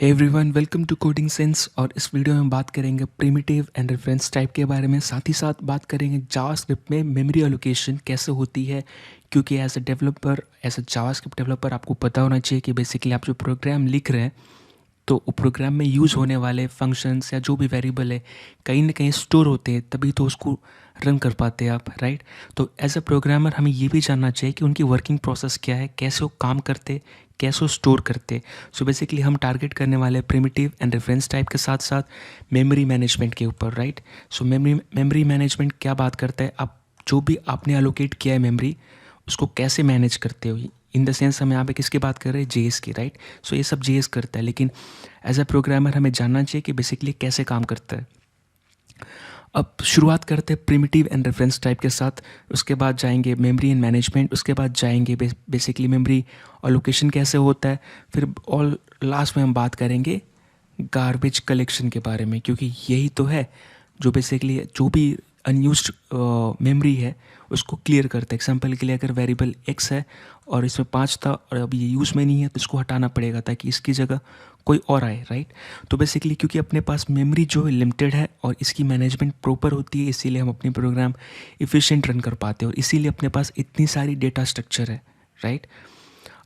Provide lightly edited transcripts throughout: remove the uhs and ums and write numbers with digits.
Hey everyone, welcome to coding sense. और इस video में हम बात करेंगे प्रिमिटिव एंड रेफरेंस टाइप के बारे में। साथ ही साथ बात करेंगे जावास्क्रिप्ट में मेमोरी एलोकेशन कैसे होती है, क्योंकि as a developer, as a JavaScript developer आपको पता होना चाहिए कि बेसिकली आप जो प्रोग्राम लिख रहे हैं तो वो प्रोग्राम में यूज़ होने वाले फंक्शंस या जो भी वेरिएबल है कहीं ना कहीं स्टोर होते हैं, तभी तो उसको रन कर पाते हैं आप, राइट। तो एज अ प्रोग्रामर हमें ये भी जानना चाहिए कि उनकी वर्किंग प्रोसेस क्या है, कैसे वो काम करते, कैसे वो स्टोर करते। सो बेसिकली हम टारगेट करने वाले प्रिमिटिव एंड रेफरेंस टाइप के साथ साथ मेमोरी मैनेजमेंट के ऊपर, राइट। सो मेमोरी मैनेजमेंट क्या बात करता है, आप जो भी आपने एलोकेट किया है मेमोरी, उसको कैसे मैनेज करते हो। इन द सेंस हम यहाँ पे किसकी बात कर रहे हैं, जेएस की, राइट। सो ये सब जेएस करता है, लेकिन एज अ प्रोग्रामर हमें जानना चाहिए कि बेसिकली कैसे काम करता है। अब शुरुआत करते हैं प्रिमिटिव एंड रेफरेंस टाइप के साथ, उसके बाद जाएंगे मेमोरी एंड मैनेजमेंट, उसके बाद जाएंगे बेसिकली मेमोरी अलोकेशन कैसे होता है, फिर और लास्ट में हम बात करेंगे गार्बेज कलेक्शन के बारे में, क्योंकि यही तो है जो बेसिकली जो भी अनयूज्ड मेमोरी है उसको क्लियर करता है। एग्जांपल के लिए अगर वेरिएबल एक्स है और इसमें 5 था और अभी ये यूज़ में नहीं है तो इसको हटाना पड़ेगा ताकि इसकी जगह कोई और आए, राइट। तो बेसिकली क्योंकि अपने पास मेमोरी जो है लिमिटेड है और इसकी मैनेजमेंट प्रॉपर होती है, इसीलिए हम अपनी प्रोग्राम इफ़िशिएंट रन कर पाते हैं और इसीलिए अपने पास इतनी सारी डेटा स्ट्रक्चर है, राइट।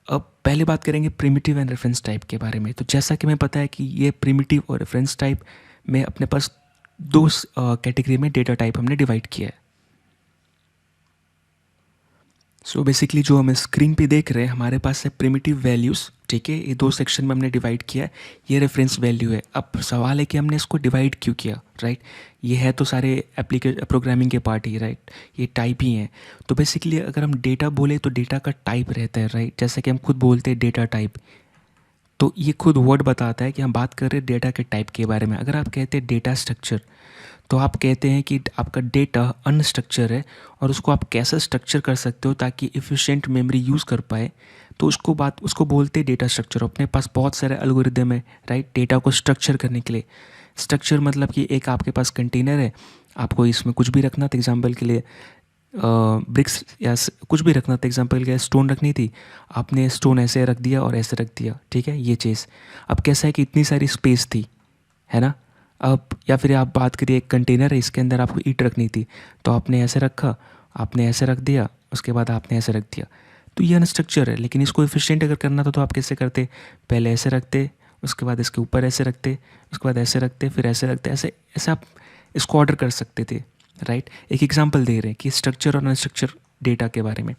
अब पहले बात करेंगे प्रिमिटिव एंड रेफरेंस टाइप के बारे में। तो जैसा कि हमें पता है कि ये प्रिमिटिव और रेफरेंस टाइप में अपने पास दो कैटेगरी में डेटा टाइप हमने डिवाइड किया है। सो बेसिकली जो हम स्क्रीन पे देख रहे हैं हमारे पास है प्रिमिटिव वैल्यूज़, ठीक है। ये दो सेक्शन में हमने डिवाइड किया है। ये रेफरेंस वैल्यू है। अब सवाल है कि हमने इसको डिवाइड क्यों किया, राइट। ये है तो सारे प्रोग्रामिंग के पार्ट ही, राइट, ये टाइप ही हैं। तो बेसिकली अगर हम डेटा बोले तो डेटा का टाइप रहता है, राइट। जैसे कि हम खुद बोलते हैं डेटा टाइप, तो ये खुद वर्ड बताता है कि हम बात कर रहे हैं डेटा के टाइप के बारे में। अगर आप कहते हैं डेटा स्ट्रक्चर, तो आप कहते हैं कि आपका डेटा अनस्ट्रक्चर है और उसको आप कैसे स्ट्रक्चर कर सकते हो ताकि इफ़िशिएंट मेमोरी यूज़ कर पाए, तो उसको बोलते हैं डेटा स्ट्रक्चर। अपने पास बहुत सारे एल्गोरिदम है, राइट, डेटा को स्ट्रक्चर करने के लिए। स्ट्रक्चर मतलब कि एक आपके पास कंटेनर है, आपको इसमें कुछ भी रखना था, एग्जांपल के लिए ब्रिक्स या कुछ भी रखना था, एग्जांपल के लिए स्टोन रखनी थी, आपने स्टोन ऐसे रख दिया और ऐसे रख दिया, ठीक है, ये चीज़। अब कैसा है कि इतनी सारी स्पेस थी, है ना। अब या फिर आप बात करिए एक कंटेनर है, इसके अंदर आपको ईंट रखनी थी, तो आपने ऐसे रखा, आपने ऐसे रख दिया, उसके बाद आपने ऐसे रख दिया। तो ये अनस्ट्रक्चर है, लेकिन इसको एफिशिएंट अगर करना था तो आप कैसे करते, पहले ऐसे रखते, उसके बाद इसके ऊपर ऐसे रखते, उसके बाद ऐसे रखते, फिर ऐसे रखते, ऐसे ऐसे आप इसको ऑर्डर कर सकते थे, राइट। एक एग्जांपल दे रहे हैं कि स्ट्रक्चर और अनस्ट्रक्चर डेटा के बारे में।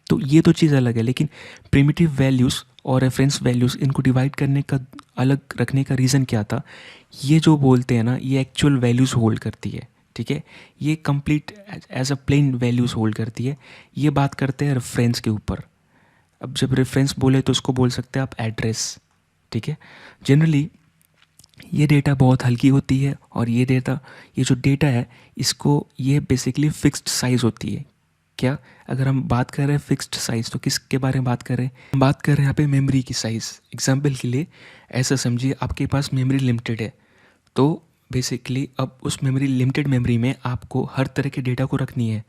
तो ये तो चीज़ अलग है, लेकिन प्रिमिटिव वैल्यूज़ और रेफरेंस वैल्यूज़ इनको डिवाइड करने का, अलग रखने का रीज़न क्या था। ये जो बोलते हैं ना, ये एक्चुअल वैल्यूज़ होल्ड करती है, ठीक है। ये complete as a plain values hold करती है। ये बात करते हैं रेफरेंस के ऊपर। अब जब रेफरेंस बोले तो उसको बोल सकते हैं आप एड्रेस, ठीक है। जनरली ये डेटा बहुत हल्की होती है और ये जो डेटा है इसको, ये बेसिकली फिक्स्ड साइज़ होती है। क्या, अगर हम बात कर रहे हैं फिक्स्ड साइज़ तो किसके बारे में बात कर रहे हैं, हम बात कर रहे हैं यहाँ पे मेमोरी की साइज़। एग्जांपल के लिए ऐसा समझिए आपके पास मेमोरी लिमिटेड है, तो बेसिकली अब उस लिमिटेड मेमोरी में आपको हर तरह के डेटा को रखनी है।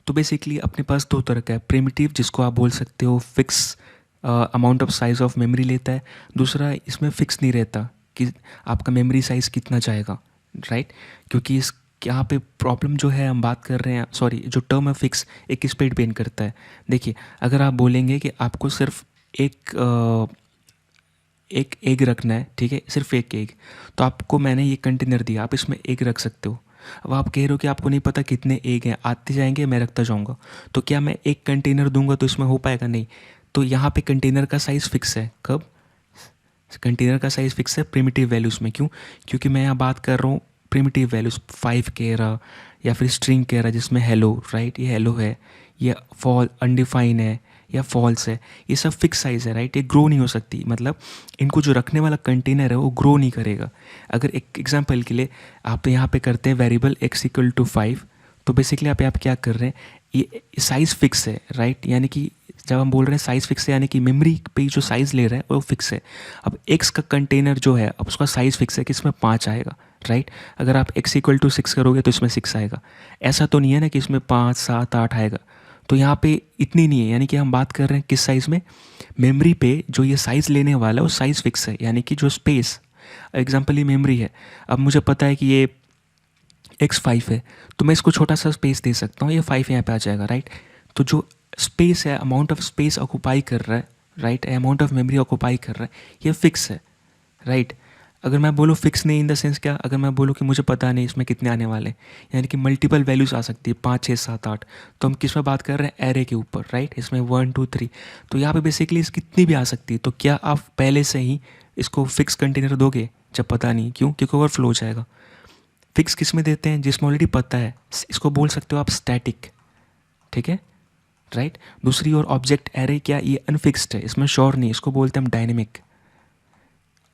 तो बेसिकली अपने पास दो तरह का है, प्रिमिटिव जिसको आप बोल सकते हो fix amount of size of memory लेता है, दूसरा इसमें फ़िक्स नहीं रहता कि आपका मेमोरी साइज़ कितना जाएगा, राइट। क्योंकि इस यहाँ पे प्रॉब्लम जो है हम बात कर रहे हैं, सॉरी, जो टर्म है फिक्स, एक किस पे डिपेंड करता है। देखिए, अगर आप बोलेंगे कि आपको सिर्फ एक एग रखना है, ठीक है, सिर्फ एक एग, तो आपको मैंने ये कंटेनर दिया, आप इसमें एग रख सकते हो। अब आप कह रहे हो कि आपको नहीं पता कितने एग हैं, आते जाएंगे मैं रखता जाऊंगा, तो क्या मैं एक कंटेनर दूंगा तो इसमें हो पाएगा, नहीं। तो यहाँ पे कंटेनर का साइज़ फिक्स है। कब कंटेनर का साइज़ फिक्स है, प्रिमिटिव वैल्यूज़ में। क्यों, क्योंकि मैं यहाँ बात कर रहा हूँ प्रिमिटिव वैल्यूज़, 5 कह रहा या फिर स्ट्रिंग कह रहा जिसमें हेलो, राइट, ये हेलो है, ये फॉल अनडिफाइन है या फॉल्स है, ये सब फिक्स साइज़ है, राइट। ये ग्रो नहीं हो सकती, मतलब इनको जो रखने वाला कंटेनर है वो ग्रो नहीं करेगा। अगर एक एग्जांपल के लिए आप यहाँ पे करते हैं वेरिएबल x इक्वल टू 5, तो बेसिकली आप क्या कर रहे हैं, ये साइज़ फिक्स है, राइट। यानी कि जब हम बोल रहे हैं साइज़ फिक्स है, यानी कि मेमोरी पे जो साइज़ ले रहा है वो फिक्स है। अब x का कंटेनर जो है, अब उसका साइज़ फिक्स है कि इसमें 5 आएगा, राइट। अगर आप x इक्वल टू 6 करोगे तो इसमें 6 आएगा। ऐसा तो नहीं है ना कि इसमें 5, 7, 8 आएगा। तो यहाँ पे इतनी नहीं है, यानी कि हम बात कर रहे हैं किस साइज़ में, मेमोरी पे जो ये साइज़ लेने वाला है वो साइज़ फिक्स है, यानी कि जो स्पेस, एग्जाम्पल ये मेमोरी है, अब मुझे पता है कि ये x5 है, तो मैं इसको छोटा सा स्पेस दे सकता हूँ, ये 5 यहाँ पे आ जाएगा, राइट। तो जो स्पेस है, अमाउंट ऑफ स्पेस ऑक्यूपाई कर रहा है, right, amount of memory occupy कर रहा है, ये फिक्स है, राइट। अगर मैं बोलूँ फिक्स नहीं इन द सेंस क्या, अगर मैं बोलूँ कि मुझे पता नहीं इसमें कितने आने वाले हैं, यानी कि मल्टीपल वैल्यूज़ आ सकती है, 5 6 7 8, तो हम किस में बात कर रहे हैं, एरे के ऊपर, राइट। इसमें 1 2 3, तो यहाँ पे बेसिकली इस कितनी भी आ सकती है, तो क्या आप पहले से ही इसको फिक्स कंटेनर दोगे जब पता नहीं, क्यों, क्योंकि ओवरफ्लो हो जाएगा। फिक्स किस में देते हैं, जिसमें ऑलरेडी पता है, इसको बोल सकते हो आप स्टैटिक, ठीक है, राइट। दूसरी ओर ऑब्जेक्ट एरे क्या, ये अनफिक्स्ड है, इसमें श्योर नहीं, इसको बोलते हैं हम डायनेमिक।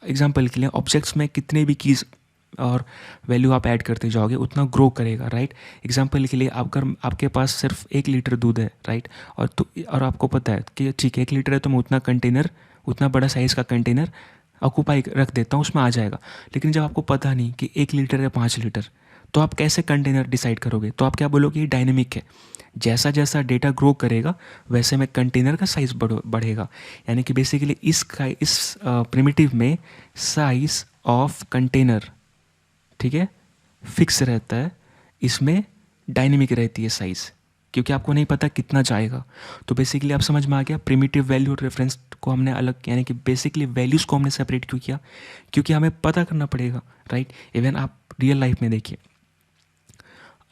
एग्जाम्पल के लिए ऑब्जेक्ट्स में कितने भी कीज़ और वैल्यू आप ऐड करते जाओगे उतना ग्रो करेगा, राइट। एग्जाम्पल के लिए अगर आपके पास सिर्फ 1 लीटर दूध है, राइट, और आपको पता है कि ठीक है 1 लीटर है, तो मैं उतना कंटेनर, उतना बड़ा साइज़ का कंटेनर ऑक्यूपाई रख देता हूँ, उसमें आ जाएगा। लेकिन जब आपको पता नहीं कि 1 लीटर या 5 लीटर, तो आप कैसे कंटेनर डिसाइड करोगे, तो आप क्या बोलोगे, ये डायनेमिक है, जैसा जैसा डेटा ग्रो करेगा वैसे में कंटेनर का साइज़ बढ़ेगा। यानी कि बेसिकली इस प्रिमिटिव में साइज़ ऑफ कंटेनर, ठीक है, फिक्स रहता है, इसमें डायनेमिक रहती है साइज़, क्योंकि आपको नहीं पता कितना जाएगा। तो बेसिकली आप समझ में आ गया, प्रिमिटिव वैल्यू और रेफरेंस को हमने अलग, यानी कि बेसिकली वैल्यूज़ को हमने सेपरेट क्यों किया, क्योंकि हमें पता करना पड़ेगा, राइट। इवन आप रियल लाइफ में देखिए,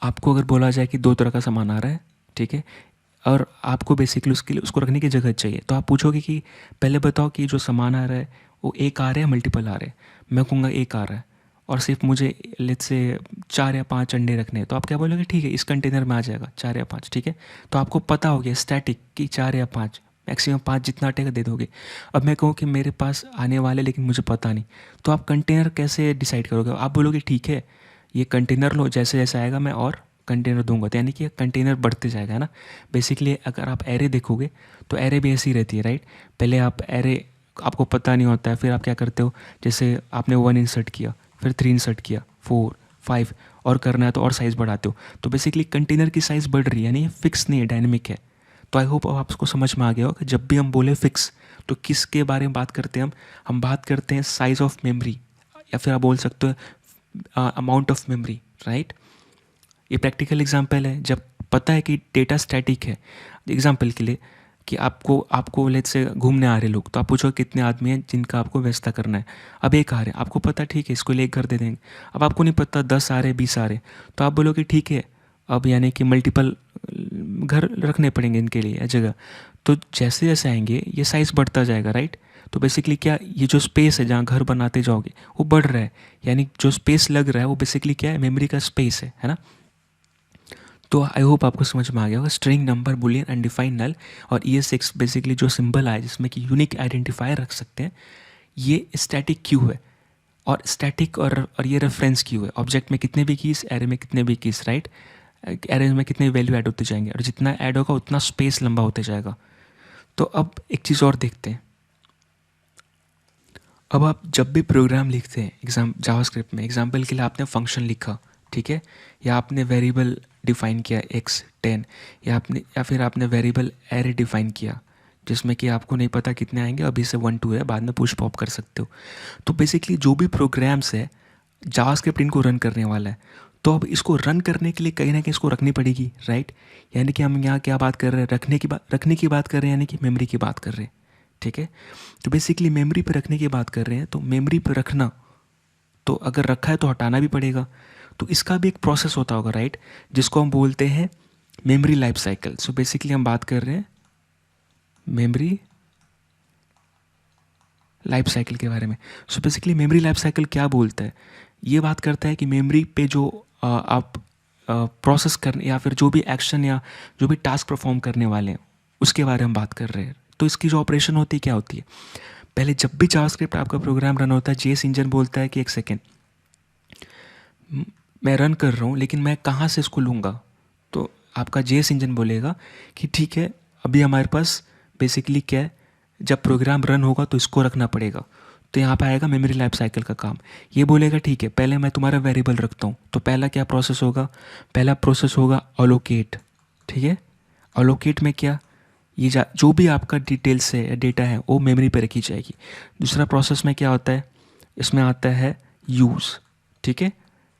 आपको अगर बोला जाए कि 2 तरह का सामान आ रहा है, ठीक है, और आपको बेसिकली उसके लिए उसको रखने की जगह चाहिए, तो आप पूछोगे कि पहले बताओ कि जो सामान आ रहा है वो एक आ रहा है मल्टीपल आ रहे हैं, मैं कहूँगा एक आ रहा है, और सिर्फ मुझे लेट्स से 4 या 5 अंडे रखने हैं, तो आप क्या बोलोगे, ठीक है इस कंटेनर में आ जाएगा 4 या 5, ठीक है। तो आपको पता हो गया स्टैटिक कि 4 या 5, मैक्सिमम 5 जितना अटेगा दे दोगे। अब मैं कहूँ कि मेरे पास आने वाले लेकिन मुझे पता नहीं, तो आप कंटेनर कैसे डिसाइड करोगे, आप बोलोगे ठीक है ये कंटेनर लो, जैसे जैसे आएगा मैं और कंटेनर दूंगा, तो यानी कि कंटेनर बढ़ते जाएगा, है ना। बेसिकली अगर आप एरे देखोगे तो एरे भी ऐसी रहती है, राइट। पहले आप एरे, आपको पता नहीं होता है, फिर आप क्या करते हो, जैसे आपने 1 इंसर्ट किया, फिर 3 इंसर्ट किया, 4 5 और करना है तो और साइज़ बढ़ाते हो, तो बेसिकली कंटेनर की साइज़ बढ़ रही है, यानी फिक्स नहीं है, डायनेमिक है। तो आई होप अब आपको समझ में आ गया हो कि जब भी हम बोले फिक्स तो किसके बारे में बात करते हैं, हम बात करते हैं साइज़ ऑफ मेमोरी, या फिर आप बोल सकते हो अमाउंट ऑफ मेमोरी, राइट। ये प्रैक्टिकल एग्जांपल है, जब पता है कि डेटा स्टैटिक है। एग्जांपल के लिए कि आपको लेट्स से घूमने आ रहे लोग, तो आप पूछो कितने आदमी हैं जिनका आपको व्यवस्था करना है। अब एक आ रहे हैं, आपको पता ठीक है इसको लिए एक घर दे देंगे। अब आपको नहीं पता 10 आ रहे 20 आ रहे, तो आप बोलोगे ठीक है, अब यानी कि मल्टीपल घर रखने पड़ेंगे इनके लिए जगह। तो जैसे जैसे आएंगे ये साइज़ बढ़ता जाएगा, राइट। तो बेसिकली क्या, ये जो स्पेस है जहाँ घर बनाते जाओगे वो बढ़ रहा है, यानी जो स्पेस लग रहा है वो बेसिकली क्या है, मेमोरी का स्पेस है ना। तो आई होप आपको समझ में आ गया होगा, स्ट्रिंग, नंबर, बुलियन, अनडिफाइंड, नल और ES6 बेसिकली जो सिंबल आए जिसमें कि यूनिक आइडेंटिफायर रख सकते हैं, ये स्टैटिक क्यू है। और स्टैटिक और ये रेफरेंस क्यू है, ऑब्जेक्ट में कितने भी कीज़, एरे में कितने भी कीज़, राइट। एरे में कितने वैल्यू ऐड होते जाएंगे, और जितना ऐड होगा उतना स्पेस लंबा होते जाएगा। तो अब एक चीज़ और देखते हैं, अब आप जब भी प्रोग्राम लिखते हैं जावास्क्रिप्ट में, एग्जाम्पल के लिए आपने फंक्शन लिखा, ठीक है, या आपने वेरिएबल डिफ़ाइन किया x10, या फिर आपने वेरिएबल एरे डिफ़ाइन किया जिसमें कि आपको नहीं पता कितने आएंगे, अभी से 1 2 है, बाद में पुश पॉप कर सकते हो। तो बेसिकली जो भी प्रोग्राम्स है जावास्क्रिप्ट इनको रन करने वाला है, तो अब इसको रन करने के लिए कहीं ना कहीं इसको रखनी पड़ेगी, राइट। यानी कि हम यहाँ क्या बात कर रहे हैं, रखने की बात कर रहे हैं, यानी कि मेमोरी की बात कर रहे हैं, ठीक है। तो बेसिकली मेमोरी पे रखने की बात कर रहे हैं, तो मेमोरी पे रखना, तो अगर रखा है तो हटाना भी पड़ेगा, तो इसका भी एक प्रोसेस होता होगा, राइट, जिसको हम बोलते हैं memory life cycle. So basically हम बात कर रहे हैं मेमोरी लाइफ साइकिल के बारे में। So basically memory life cycle क्या बोलता है, ये बात करता है कि मेमोरी पे जो आप प्रोसेस करने या फिर जो भी एक्शन या जो भी टास्क परफॉर्म करने वाले हैं उसके बारे में बात कर रहे हैं। तो इसकी जो ऑपरेशन होती है क्या होती है, पहले जब भी जावास्क्रिप्ट आपका प्रोग्राम रन होता है, जेएस इंजन बोलता है कि एक सेकेंड मैं रन कर रहा हूँ लेकिन मैं कहाँ से इसको लूँगा, तो आपका जेएस इंजन बोलेगा कि ठीक है अभी हमारे पास बेसिकली क्या है, जब प्रोग्राम रन होगा तो इसको रखना पड़ेगा। तो यहाँ पे आएगा मेमोरी लाइफ साइकिल का काम, ये बोलेगा ठीक है पहले मैं तुम्हारा वेरिएबल रखता हूँ, तो पहला क्या प्रोसेस होगा, पहला प्रोसेस होगा अलोकेट, ठीक है। अलोकेट में क्या, ये जो भी आपका डिटेल्स है या डेटा है वो मेमोरी पे रखी जाएगी। दूसरा प्रोसेस में क्या होता है, इसमें आता है यूज़, ठीक है,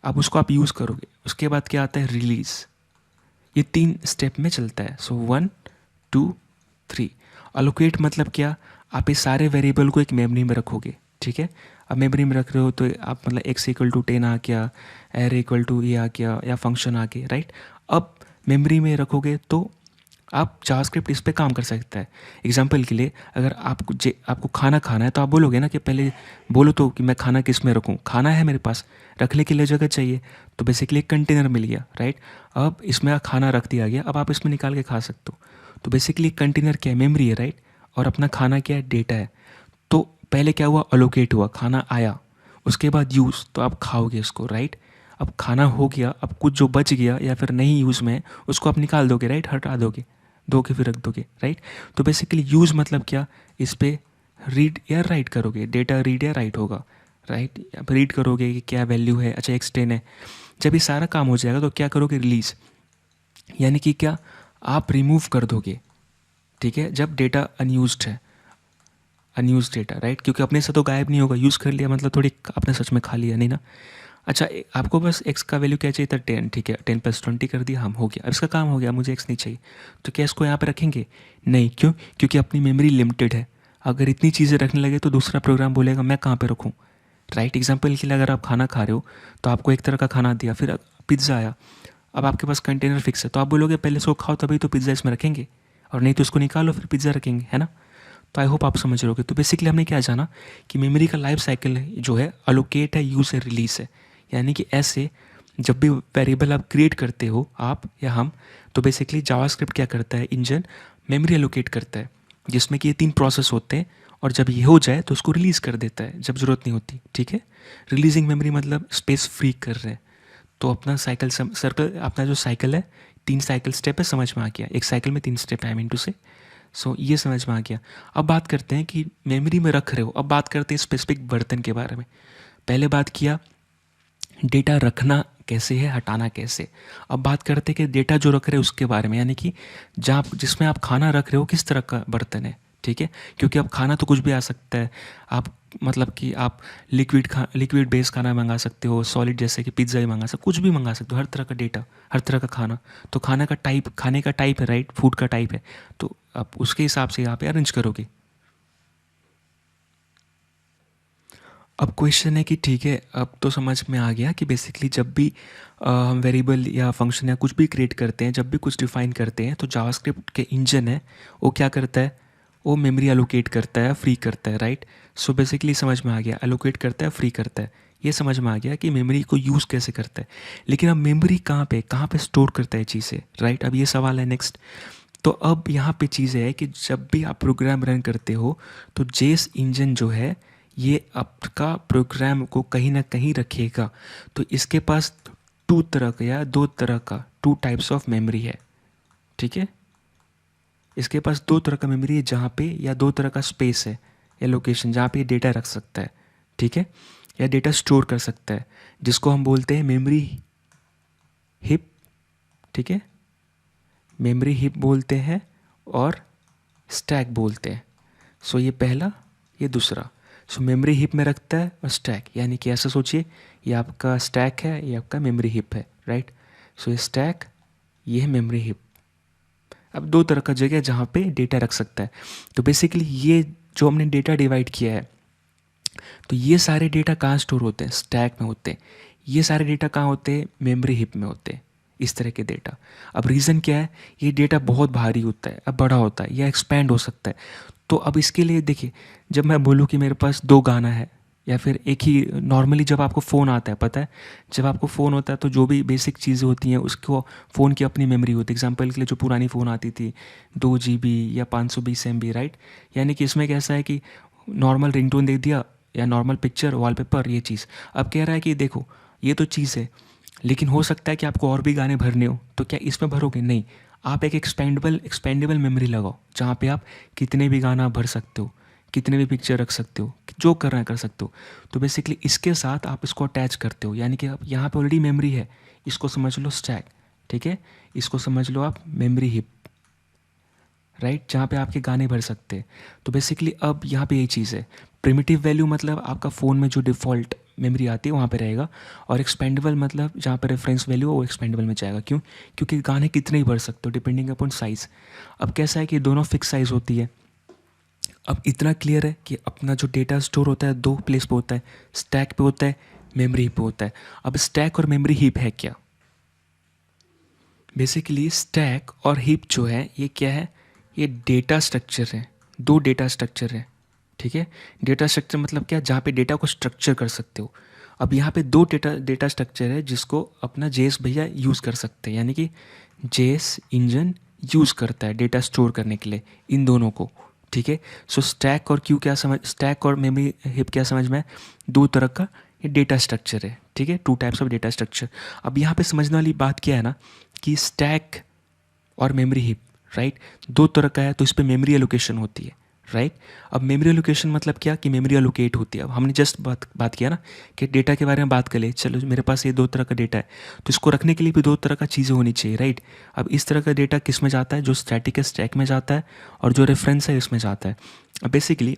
अब उसको आप यूज़ करोगे। उसके बाद क्या आता है, रिलीज़। ये 3 स्टेप में चलता है। सो 1 2 3। अलोकेट मतलब क्या, आप इस सारे वेरिएबल को एक मेमोरी में रखोगे, ठीक है। अब मेमोरी में रख रहे हो तो आप मतलब x इक्वल टू 10 आ गया, एरे इक्वल टू ये आ गया, या फंक्शन आ गया, राइट। अब मेमोरी में रखोगे तो आप जावास्क्रिप्ट इस पे काम कर सकता है। एग्जांपल के लिए अगर आपको खाना खाना है तो आप बोलोगे ना कि पहले बोलो तो कि मैं खाना किस में रखूँ, खाना है मेरे पास, रखने के लिए जगह चाहिए, तो बेसिकली एक कंटेनर मिल गया, राइट। अब इसमें खाना रख दिया गया, अब आप इसमें निकाल के खा सकते हो। तो बेसिकली कंटेनर क्या है, मेमोरी है, राइट। और अपना खाना क्या है, डेटा है। तो पहले क्या हुआ, अलोकेट हुआ, खाना आया, उसके बाद यूज़, तो आप खाओगे उसको, राइट। अब खाना हो गया, अब कुछ जो बच गया या फिर नहीं यूज़ में उसको आप निकाल दोगे, राइट, हटा दोगे, धो के फिर रख दोगे, राइट। तो बेसिकली यूज़ मतलब क्या, इस पे रीड या राइट करोगे, डेटा रीड या राइट होगा, राइट। अब रीड करोगे कि क्या वैल्यू है, अच्छा x10 है। जब ये सारा काम हो जाएगा तो क्या करोगे, रिलीज़, यानी कि क्या, आप रिमूव कर दोगे, ठीक है, जब डेटा अनयूज्ड है, अनयूज डेटा, राइट, क्योंकि अपने से तो गायब नहीं होगा, यूज़ कर लिया मतलब थोड़ी आपने सच में खा लिया, नहीं ना। अच्छा आपको बस x का वैल्यू क्या चाहिए था, 10, ठीक है, 10 + 20 कर दिया, हम हो गया, अब इसका काम हो गया, मुझे x नहीं चाहिए। तो क्या इसको यहाँ पे रखेंगे, नहीं, क्यों, क्योंकि अपनी मेमोरी लिमिटेड है। अगर इतनी चीज़ें रखने लगे तो दूसरा प्रोग्राम बोलेगा मैं कहाँ पे रखूँ, राइट। एग्जाम्पल के लिए अगर आप खाना खा रहे हो तो आपको एक तरह का खाना दिया, फिर पिज़्ज़ा आया, अब आपके पास कंटेनर फिक्स है, तो आप बोलोगे पहले इसको खाओ तभी तो पिज़्ज़ा इसमें रखेंगे, और नहीं तो उसको निकालो फिर पिज़्ज़ा रखेंगे, है ना। तो आई होप आप समझ रहे होगे। तो बेसिकली हमने क्या जाना कि मेमोरी का लाइफ साइकिल जो है, अलोकेट है, यूज़ है, रिलीज़ है। यानी कि ऐसे जब भी वेरिएबल आप क्रिएट करते हो, आप या हम, तो बेसिकली जावास्क्रिप्ट क्या करता है, इंजन मेमोरी एलोकेट करता है, जिसमें कि ये 3 प्रोसेस होते हैं, और जब ये हो जाए तो उसको रिलीज़ कर देता है जब ज़रूरत नहीं होती, ठीक है। रिलीजिंग मेमोरी मतलब स्पेस फ्री कर रहे हैं। तो अपना साइकिल सर्कल, अपना जो साइकिल है, 3 साइकिल स्टेप है, समझ में आ गया, एक साइकिल में 3 स्टेप है, आई मीन टू से। सो ये समझ में आ गया। अब बात करते हैं कि मेमोरी में रख रहे हो, अब बात करते हैं स्पेसिफिक बर्तन के बारे में। पहले बात किया डेटा रखना कैसे है, हटाना कैसे। अब बात करते हैं कि डेटा जो रख रहे हैं उसके बारे में, यानी कि जहाँ जिसमें आप खाना रख रहे हो किस तरह का बर्तन है, ठीक है। क्योंकि अब खाना तो कुछ भी आ सकता है, आप मतलब कि आप लिक्विड बेस्ड खाना मंगा सकते हो, सॉलिड जैसे कि पिज्ज़ा ही मंगा सकते हो, कुछ भी मंगा सकते हो, हर तरह का डेटा, हर तरह का खाना। तो खाना का टाइप, खाने का टाइप है, राइट, फूड का टाइप है, तो आप उसके हिसाब से यहाँ पे अरेंज करोगे। अब क्वेश्चन है कि ठीक है, अब तो समझ में आ गया कि बेसिकली जब भी हम वेरिएबल या फंक्शन या कुछ भी क्रिएट करते हैं, जब भी कुछ डिफाइन करते हैं, तो जावास्क्रिप्ट के इंजन है वो क्या करता है, वो मेमोरी एलोकेट करता है, फ्री करता है, राइट। सो बेसिकली समझ में आ गया, एलोकेट करता है, फ्री करता है, ये समझ में आ गया कि मेमोरी को यूज़ कैसे करता है। लेकिन अब मेमोरी कहाँ पे स्टोर करता है चीज़ें, राइट। अब ये सवाल है नेक्स्ट। तो अब यहाँ पे चीज़ है कि जब भी आप प्रोग्राम रन करते हो तो जेस इंजन जो है ये आपका प्रोग्राम को कहीं ना कहीं रखेगा। तो इसके पास 2 तरह का या 2 तरह का 2 टाइप्स ऑफ मेमोरी है, ठीक है। इसके पास 2 तरह का मेमोरी है जहाँ पे, या 2 तरह का स्पेस है या लोकेशन जहाँ पे डेटा रख सकता है, ठीक है, या डेटा स्टोर कर सकता है, जिसको हम बोलते हैं मेमोरी हिप, ठीक है, मेमोरी हिप बोलते हैं और स्टैक बोलते हैं। सो ये पहला, ये दूसरा। सो मेमोरी हिप में रखता है और स्टैक, यानी कि ऐसा सोचिए ये आपका स्टैक है, ये आपका मेमोरी हिप है, राइट। सो ये स्टैक, ये है मेमोरी हिप। अब 2 तरह का जगह जहाँ पे डेटा रख सकता है। तो बेसिकली ये जो हमने डेटा डिवाइड किया है, तो ये सारे डेटा कहाँ स्टोर होते हैं, स्टैक में होते हैं। ये सारे डेटा कहाँ होते हैं, मेमोरी हिप में होते हैं, इस तरह के डेटा। अब रीज़न क्या है, ये डेटा बहुत भारी होता है, अब बड़ा होता है या एक्सपेंड हो सकता है। तो अब इसके लिए देखिए, जब मैं बोलूँ कि मेरे पास 2 गाना है, या फिर एक ही, नॉर्मली जब आपको फ़ोन आता है, पता है, जब आपको फ़ोन होता है तो जो भी बेसिक चीज़ें होती हैं उसको, फ़ोन की अपनी मेमोरी होती है। एग्जांपल के लिए जो पुरानी फ़ोन आती थी 2 GB या 520 MB, राइट। यानी कि इसमें कैसा है कि नॉर्मल रिंगटोन दे दिया या नॉर्मल पिक्चर, वॉलपेपर, ये चीज़। अब कह रहा है कि देखो ये तो चीज़ है, लेकिन हो सकता है कि आपको और भी गाने भरने हो, तो क्या इसमें भरोगे, नहीं। आप एक एक्सपेंडेबल मेमोरी लगाओ जहाँ पे आप कितने भी गाना भर सकते हो, कितने भी पिक्चर रख सकते हो, जो करना है कर सकते हो। तो बेसिकली इसके साथ आप इसको अटैच करते हो, यानी कि आप यहाँ पे ऑलरेडी मेमोरी है, इसको समझ लो स्टैक, ठीक है, इसको समझ लो आप मेमोरी हिप, राइट, जहाँ पे आपके गाने भर सकते हैं। तो बेसिकली अब यहाँ पे यही चीज़ है, प्रिमिटिव वैल्यू मतलब आपका फ़ोन में जो डिफ़ॉल्ट मेमोरी आती है वहाँ पे रहेगा, और एक्सपेंडेबल मतलब जहाँ पे रेफरेंस वैल्यू हो वो एक्सपेंडेबल में जाएगा। क्यों? क्योंकि गाने कितने ही भर सकते हो डिपेंडिंग अपॉन साइज़। अब कैसा है कि दोनों फिक्स साइज़ होती है। अब इतना क्लियर है कि अपना जो डेटा स्टोर होता है दो प्लेस पे होता है, स्टैक पे होता है, मेमोरी हीप पे होता है। अब स्टैक और मेमोरी हीप है क्या? बेसिकली स्टैक और हीप जो है ये क्या है? ये डेटा स्ट्रक्चर है, दो डेटा स्ट्रक्चर है। ठीक है, डेटा स्ट्रक्चर मतलब क्या? जहाँ पे डेटा को स्ट्रक्चर कर सकते हो। अब यहाँ पे दो डेटा स्ट्रक्चर है जिसको अपना जेएस भैया यूज़ कर सकते हैं, यानी कि जेएस इंजन यूज़ करता है डेटा स्टोर करने के लिए इन दोनों को। ठीक है, सो स्टैक और क्यू क्या समझ, स्टैक और मेमोरी हिप क्या समझ में है? दो तरह का ये डेटा स्ट्रक्चर है। ठीक है, two types of data structure. अब यहाँ पे समझने वाली बात क्या है ना, कि स्टैक और मेमोरी हीप, राइट, दो तरह का है, तो इस पर मेमोरी एलोकेशन होती है। राइट, अब मेमोरी एलोकेशन मतलब क्या? कि मेमोरी एलोकेट होती है। अब हमने जस्ट बात किया ना कि डेटा के बारे में बात कर ले, चलो मेरे पास ये दो तरह का डेटा है, तो इसको रखने के लिए भी दो तरह का चीज़ें होनी चाहिए। राइट, अब इस तरह का डेटा किस में जाता है? जो स्टैटिक है स्टैक में जाता है, और जो रेफरेंस है इसमें जाता है। अब बेसिकली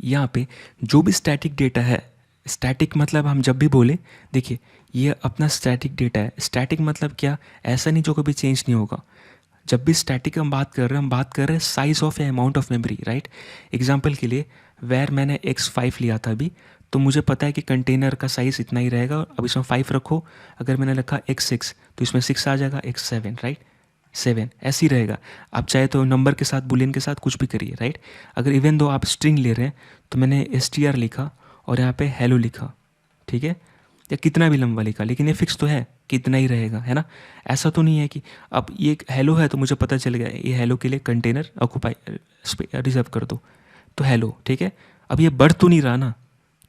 यहाँ पे जो भी स्टैटिक डेटा है, स्टैटिक मतलब हम जब भी बोले, देखिए ये अपना स्टैटिक डेटा है। स्टैटिक मतलब क्या? ऐसा नहीं जो कभी चेंज नहीं होगा। जब भी स्टैटिक हम बात कर रहे हैं, हम बात कर रहे हैं साइज ऑफ या amount of memory. Right, example के लिए वेर मैंने x5 लिया था अभी, तो मुझे पता है कि कंटेनर का साइज़ इतना ही रहेगा। अब इसमें 5 रखो, अगर मैंने रखा x6 तो इसमें 6 आ जाएगा, x7 राइट, 7 ऐसे ही रहेगा। आप चाहे तो नंबर के साथ बुलियन के साथ कुछ भी करिए। राइट, अगर इवन दो आप स्ट्रिंग ले रहे हैं तो मैंने str लिखा और यहाँ पे हेलो लिखा, ठीक है, या कितना भी लंबा लिखा, लेकिन ये फिक्स तो है कितना ही रहेगा, है ना। ऐसा तो नहीं है कि अब ये हेलो है तो मुझे पता चल गया ये हेलो के लिए कंटेनर ऑक्यूपाई रिजर्व कर दो, तो हेलो, ठीक है। अब ये बढ़ तो नहीं रहा ना,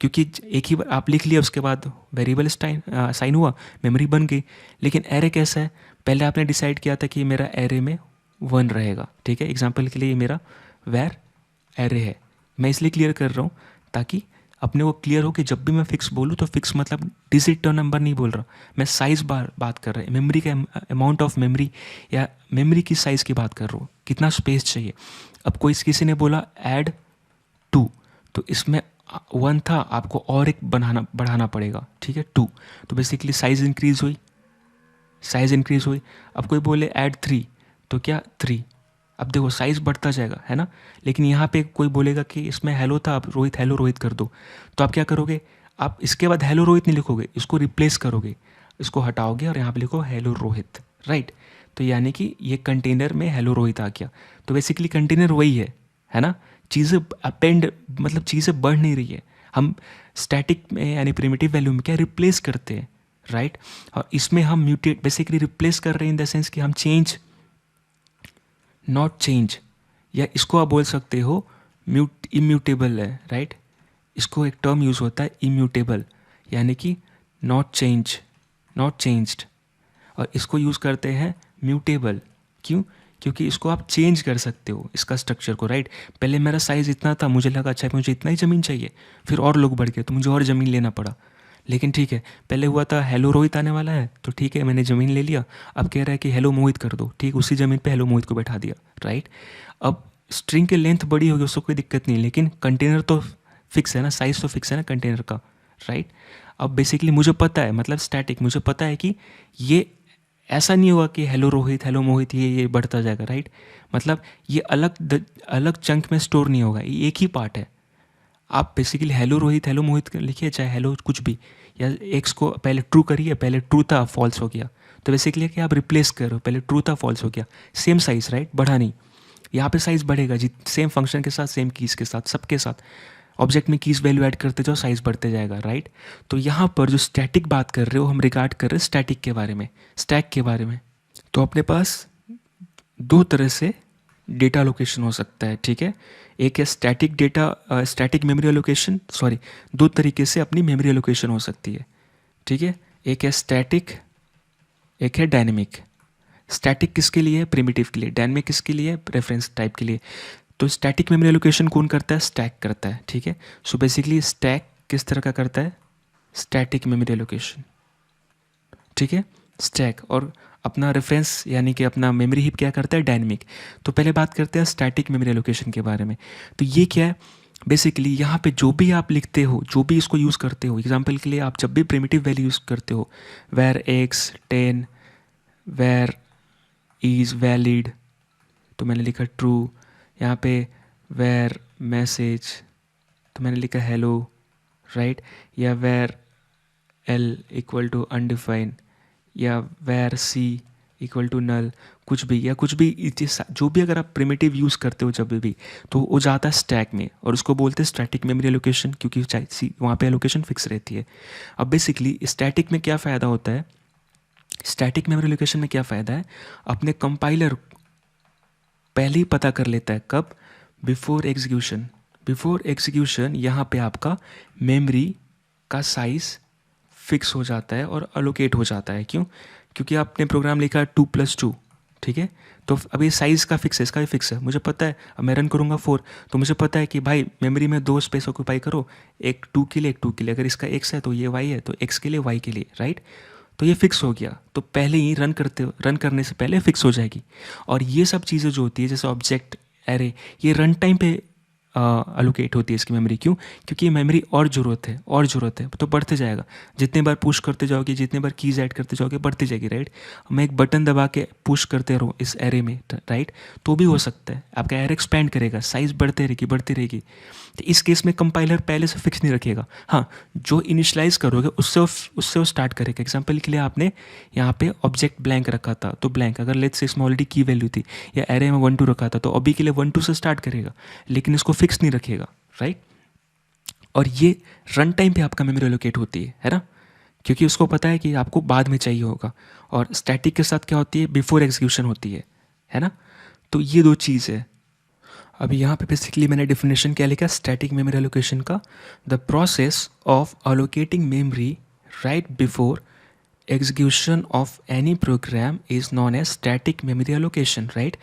क्योंकि एक ही बार आप लिख लिया, उसके बाद वेरिएबल साइन हुआ, मेमोरी बन गई। लेकिन एरे कैसा है? पहले आपने डिसाइड किया था कि मेरा एरे में 1 रहेगा, ठीक है। एग्जाम्पल के लिए ये मेरा वेर एरे है, मैं इसलिए क्लियर कर रहा हूँ ताकि अपने को क्लियर हो कि जब भी मैं फिक्स बोलूँ तो फिक्स मतलब डिजिट और नंबर नहीं बोल रहा, मैं साइज़ बात कर रहा हूँ, मेमोरी का अमाउंट ऑफ मेमोरी या मेमोरी की साइज़ की बात कर रहा हूँ, कितना स्पेस चाहिए। अब कोई किसी ने बोला ऐड 2, तो इसमें 1 था, आपको और एक बढ़ाना पड़ेगा, ठीक है, 2। तो बेसिकली साइज़ इंक्रीज़ हुई। अब कोई बोले ऐड 3, तो क्या 3, अब देखो साइज़ बढ़ता जाएगा, है ना। लेकिन यहाँ पे कोई बोलेगा कि इसमें हेलो था, आप रोहित हेलो रोहित कर दो, तो आप क्या करोगे? आप इसके बाद हेलो रोहित नहीं लिखोगे, इसको रिप्लेस करोगे, इसको हटाओगे और यहाँ पे लिखो हेलो रोहित, राइट। तो यानी कि ये कंटेनर में हेलो रोहित आ गया। तो बेसिकली कंटेनर वही है ना। चीज़ें अपेंड मतलब चीज़ें बढ़ नहीं रही है, हम स्टैटिक में यानी प्रिमिटिव वैल्यू में क्या रिप्लेस करते हैं, राइट। और इसमें हम म्यूटेट बेसिकली रिप्लेस कर रहे हैं इन द सेंस कि हम चेंज नॉट चेंज, या इसको आप बोल सकते हो इम्यूटेबल है, राइट। इसको एक टर्म यूज़ होता है इम्यूटेबल, यानी कि नॉट चेंज्ड, और इसको यूज़ करते हैं म्यूटेबल। क्यों? क्योंकि इसको आप चेंज कर सकते हो इसका स्ट्रक्चर को, राइट। पहले मेरा साइज़ इतना था, मुझे लगा अच्छा मुझे इतना ही ज़मीन चाहिए, फिर और लोग बढ़ गए तो मुझे और ज़मीन लेना पड़ा। लेकिन ठीक है, पहले हुआ था हेलो रोहित आने वाला है, तो ठीक है मैंने ज़मीन ले लिया। अब कह रहा है कि हेलो मोहित कर दो, ठीक, उसी ज़मीन पे हेलो मोहित को बैठा दिया, राइट। अब स्ट्रिंग की लेंथ बड़ी होगी उसको कोई दिक्कत नहीं, लेकिन कंटेनर तो फिक्स है ना, साइज़ तो फिक्स है ना कंटेनर का, राइट। अब बेसिकली मुझे पता है, मतलब स्टैटिक मुझे पता है कि ये ऐसा नहीं होगा कि हेलो रोहित हेलो मोहित ये बढ़ता जाएगा, राइट। मतलब ये अलग चंक में स्टोर नहीं होगा, ये एक ही पार्ट है। आप बेसिकली हेलो रोहित हेलो मोहित लिखिए, चाहे हेलो कुछ भी, या एक्स को पहले ट्रू करिए, पहले ट्रू था फॉल्स हो गया, तो बेसिकली कि आप रिप्लेस करो, पहले ट्रू था फॉल्स हो गया, सेम साइज़, राइट, बढ़ा नहीं। यहाँ पे साइज़ बढ़ेगा जी, सेम फंक्शन के साथ, सेम कीज़ के साथ, सबके साथ ऑब्जेक्ट में कीज़ वैल्यू ऐड करते जाओ, साइज़ बढ़ते जाएगा, राइट। तो यहाँ पर जो स्टैटिक बात कर रहे हो, हम रिगार्ड कर रहे हैं स्टैटिक के बारे में, स्टैक के बारे में। तो अपने पास दो तरह से डेटा लोकेशन हो सकता है, ठीक है। एक है static data static memory allocation, sorry, दो तरीके से अपनी मेमोरी एलोकेशन हो सकती है, ठीक है। एक है स्टैटिक, एक है डायनेमिक। स्टैटिक किसके लिए है? प्रिमिटिव के लिए। डायनेमिक किसके लिए? रेफरेंस टाइप के लिए। तो स्टैटिक मेमोरी एलोकेशन कौन करता है? स्टैक करता है, ठीक है। सो बेसिकली स्टैक किस तरह का करता है? स्टैटिक मेमोरी एलोकेशन, ठीक है, स्टैक। और अपना रेफरेंस यानी कि अपना मेमोरी हीप क्या करता है, डायनेमिक। तो पहले बात करते हैं स्टैटिक मेमोरी एलोकेशन के बारे में। तो ये क्या है, बेसिकली यहाँ पे जो भी आप लिखते हो, जो भी इसको यूज़ करते हो, एग्जांपल के लिए आप जब भी प्रिमिटिव वैल्यू यूज़ करते हो, var x 10, var is valid, तो मैंने लिखा ट्रू। यहाँ पे वेर मैसेज, तो मैंने लिखा हेलो, राइट। या where L equal to undefined, या where C equal to null, कुछ भी, या कुछ भी जो भी अगर आप प्रिमिटिव यूज़ करते हो जब भी, तो वो जाता है स्टैक में, और उसको बोलते हैं स्टैटिक मेमोरी एलोकेशन, क्योंकि वहाँ पे एलोकेशन फिक्स रहती है। अब बेसिकली स्टैटिक में क्या फ़ायदा होता है, स्टैटिक मेमोरी एलोकेशन में क्या फ़ायदा है, अपने कंपाइलर पहले ही पता कर लेता है, कब, बिफोर एग्जीक्यूशन। बिफोर एग्जीक्यूशन यहाँ पे आपका मेमोरी का साइज़ फिक्स हो जाता है और अलोकेट हो जाता है। क्यों? क्योंकि आपने प्रोग्राम लिखा 2+2, ठीक है। तो अब ये साइज़ का फिक्स है, इसका भी फिक्स है, मुझे पता है। अब मैं रन करूँगा 4, तो मुझे पता है कि भाई मेमोरी में 2 स्पेस ऑक्यूपाई करो, एक 2 के लिए, एक 2 के लिए। अगर इसका x है तो ये y है, तो x के लिए y के लिए, राइट। तो ये फिक्स हो गया, तो पहले ही रन करने से पहले फिक्स हो जाएगी। और ये सब चीज़ें जो होती है जैसे ऑब्जेक्ट, एरे, ये रन टाइम पे अलोकेट होती है इसकी मेमोरी। क्यों? क्योंकि मेमोरी और ज़रूरत है, और ज़रूरत है, तो बढ़ते जाएगा। जितने बार पुश करते जाओगे, जितने बार कीज़ ऐड करते जाओगे, बढ़ती जाएगी, राइट। मैं एक बटन दबा के पुश करते रहूँ इस एरे में, राइट, तो भी हो सकता है आपका एरे एक्सपैंड करेगा, साइज़ बढ़ते रहेगी, बढ़ती रहेगी। तो इस केस में कंपाइलर पहले से फिक्स नहीं रखेगा। हाँ, जो इनिशलाइज करोगे उससे वो स्टार्ट करेगा। एग्जाम्पल के लिए आपने यहाँ पे ऑब्जेक्ट ब्लैंक रखा था, तो ब्लैंक, अगर लेट्स से इसमें ऑलरेडी की वैल्यू थी, या एरे में 1 2 रखा था, तो अभी के लिए 1 2 से स्टार्ट करेगा, लेकिन इसको फिक्स नहीं रखेगा, राइट। और ये रन टाइम पे आपका मेमोरी एलोकेट होती है ना, क्योंकि उसको पता है कि आपको बाद में चाहिए होगा। और स्टैटिक के साथ क्या होती है, बिफोर एग्जीक्यूशन होती है ना। तो ये दो चीज़ है। अभी यहाँ पे बेसिकली मैंने डेफिनेशन क्या लिखा, स्टैटिक मेमोरी एलोकेशन का, the process of allocating memory right before execution of any program is known as static memory allocation, right.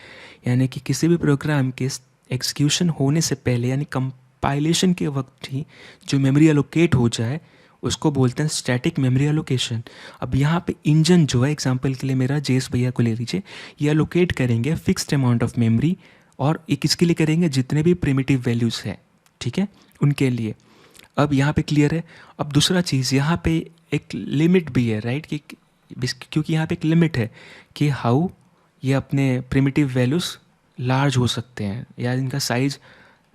यानी कि किसी भी प्रोग्राम के एग्जीक्यूशन होने से पहले, यानी कंपाइलेशन के वक्त ही जो मेमोरी एलोकेट हो जाए, उसको बोलते हैं स्टैटिक मेमोरी एलोकेशन। अब यहाँ पे इंजन जो है, एग्जांपल के लिए मेरा जेस भैया को ले लीजिए, ये एलोकेट करेंगे फिक्स्ड अमाउंट ऑफ मेमोरी, और ये किसके लिए करेंगे, जितने भी प्रिमिटिव वैल्यूज़ है, ठीक है, उनके लिए। अब यहाँ पे क्लियर है। अब दूसरा चीज़, यहाँ पे एक लिमिट भी है, राइट, कि क्योंकि यहाँ पे एक लिमिट है कि हाउ ये अपने प्रिमिटिव वैल्यूज़ लार्ज हो सकते हैं, या इनका साइज़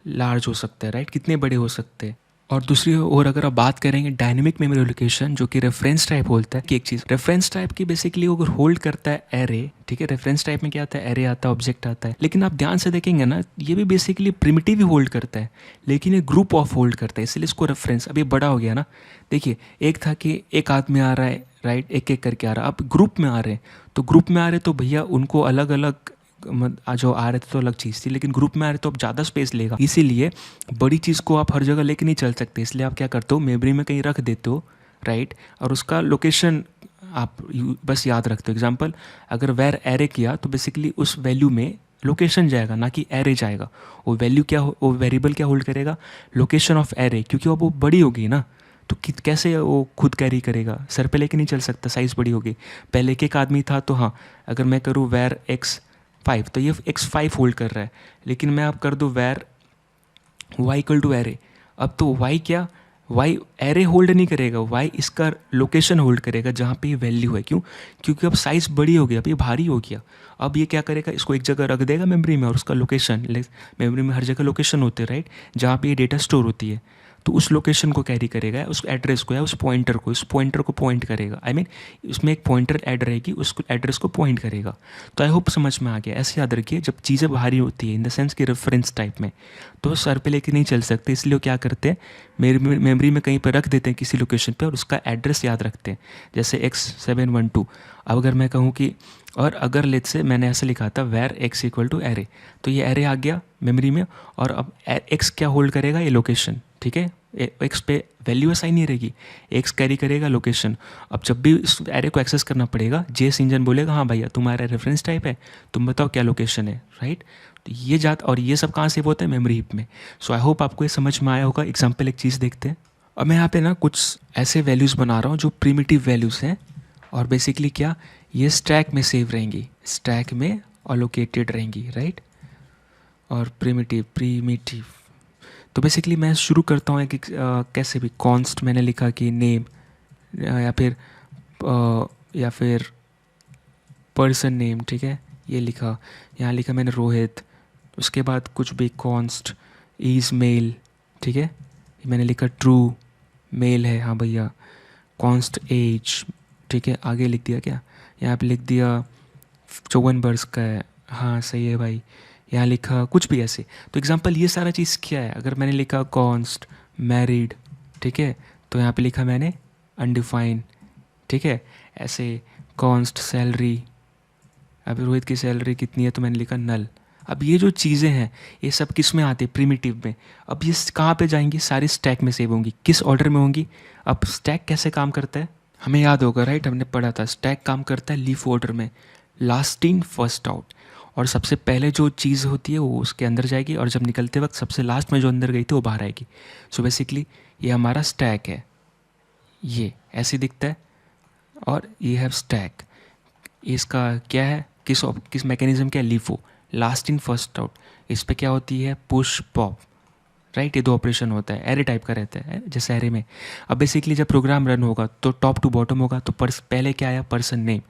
लार्ज हो सकता है, राइट, कितने बड़े हो सकते हैं। और दूसरी ओर अगर आप बात करेंगे डायनेमिक मेमोरी एलोकेशन, जो कि रेफरेंस टाइप होता है, कि एक चीज़ रेफरेंस टाइप की बेसिकली अगर होल्ड करता है एरे, ठीक है, रेफरेंस टाइप में क्या आता है, एरे आता है, ऑब्जेक्ट आता है, लेकिन आप ध्यान से देखेंगे ना, ये भी बेसिकली प्रिमिटिव ही होल्ड करता है, लेकिन ये ग्रुप ऑफ होल्ड करता है, इसलिए इसको रेफरेंस, अब ये बड़ा हो गया ना। देखिए, एक था कि एक आदमी आ रहा है, राइट, एक एक करके आ रहा है, अब ग्रुप में आ रहे हैं, तो ग्रुप में आ रहे तो भैया उनको अलग अलग जो आ रहे थे तो अलग चीज़ थी, लेकिन ग्रुप में आ रहे तो अब ज़्यादा स्पेस लेगा, इसीलिए बड़ी चीज़ को आप हर जगह लेके नहीं चल सकते, इसलिए आप क्या करते हो, मेमोरी में कहीं रख देते हो, राइट, और उसका लोकेशन आप बस याद रखते हो। एग्जांपल, अगर वेर एरे किया तो बेसिकली उस वैल्यू में लोकेशन जाएगा, ना कि एरे जाएगा। वो वैल्यू क्या, वो वेरिएबल क्या होल्ड करेगा, लोकेशन ऑफ एरे, क्योंकि अब वो बड़ी होगी ना, तो कैसे वो खुद कैरी करेगा, सर पे लेके नहीं चल सकता, साइज़ बड़ी होगी। पहले एक एक आदमी था, तो हाँ, अगर मैं करूँ वेर x5, तो ये x5 होल्ड कर रहा है, लेकिन मैं आप कर दूँ var y equal to array, अब तो y क्या, y एरे होल्ड नहीं करेगा, y इसका लोकेशन होल्ड करेगा जहाँ पे ये वैल्यू है। क्यों? क्योंकि अब साइज़ बड़ी हो गया, अब ये भारी हो गया, अब ये क्या करेगा, इसको एक जगह रख देगा मेमोरी में, और उसका लोकेशन, मेमोरी में हर जगह लोकेशन होते हैं, राइट, जहाँ पे ये डेटा स्टोर होती है, तो उस लोकेशन को कैरी करेगा, उस एड्रेस को, या उस पॉइंटर को पॉइंट करेगा। आई मीन उसमें एक पॉइंटर ऐड रहेगी, उस एड्रेस को पॉइंट करेगा। तो आई होप समझ में आ गया। ऐसे याद रखिए, जब चीज़ें भारी होती है इन द सेंस कि रेफरेंस टाइप में, तो सर पे लेके नहीं चल सकते, इसलिए वो क्या करते हैं, मेमोरी में कहीं पर रख देते हैं किसी लोकेशन पे, और उसका एड्रेस याद रखते हैं, जैसे x712। अब अगर मैं कहूँ कि, और अगर लेट से मैंने ऐसे लिखा था var x equal to array, तो ये एरे आ गया मेमोरी में, और अब x क्या होल्ड करेगा, ये लोकेशन, ठीक है, x पे वैल्यू असाइन नहीं रहेगी, x कैरी करेगा लोकेशन। अब जब भी इस एरे को एक्सेस करना पड़ेगा, जेस इंजन बोलेगा हाँ भैया तुम्हारा रेफरेंस टाइप है, तुम बताओ क्या लोकेशन है, राइट। तो ये और ये सब कहाँ सेव होता है, मेमोरी हीप में। सो आई होप आपको ये समझ में आया होगा। एग्जाम्पल एक चीज़ देखते हैं। अब मैं यहाँ पे ना कुछ ऐसे वैल्यूज़ बना रहा हूँ जो प्रीमिटिव वैल्यूज़ हैं, और बेसिकली क्या, ये स्टैक में सेव रहेंगी, स्टैक में अलोकेटेड रहेंगी, राइट। और प्रीमिटिव तो बेसिकली मैं शुरू करता हूँ कि कैसे भी कॉन्स्ट मैंने लिखा कि नेम या फिर या फिर पर्सन नेम, ठीक है, ये लिखा, यहाँ लिखा मैंने रोहित। उसके बाद कुछ भी कॉन्स्ट इज़ मेल, ठीक है, मैंने लिखा ट्रू, मेल है, हाँ भैया। कॉन्स्ट एज, ठीक है, आगे लिख दिया क्या, यहाँ पे लिख दिया 54 बरस का है, हाँ सही है भाई। यहाँ लिखा कुछ भी ऐसे। तो एग्जांपल ये सारा चीज़ क्या है, अगर मैंने लिखा कॉन्स्ट मैरिड, ठीक है, तो यहाँ पे लिखा मैंने अनडिफाइन, ठीक है, ऐसे कॉन्स्ट सैलरी, अभी रोहित की सैलरी कितनी है तो मैंने लिखा नल। अब ये जो चीज़ें हैं ये सब किस में आते हैं, प्रिमिटिव में। अब ये कहाँ पे जाएंगी, सारी स्टैक में सेव होंगी, किस ऑर्डर में होंगी। अब स्टैक कैसे काम करता है हमें याद होगा, राइट, हमने पढ़ा था, स्टैक काम करता है लीफ ऑर्डर में, लास्ट इन फर्स्ट आउट। और सबसे पहले जो चीज़ होती है वो उसके अंदर जाएगी, और जब निकलते वक्त सबसे लास्ट में जो अंदर गई थी वो बाहर आएगी। सो बेसिकली ये हमारा स्टैक है, ये ऐसे दिखता है, और ये है स्टैक। इसका क्या है, किस मैकेनिज्म क्या है, LIFO, last in first out. इस पे क्या होती है, पुश पॉप, राइट, ये दो ऑपरेशन होता है, एरे टाइप का रहता है जैसे एरे में। अब बेसिकली जब प्रोग्राम रन होगा तो टॉप टू बॉटम होगा, तो पहले क्या आया, पर्सन नेम,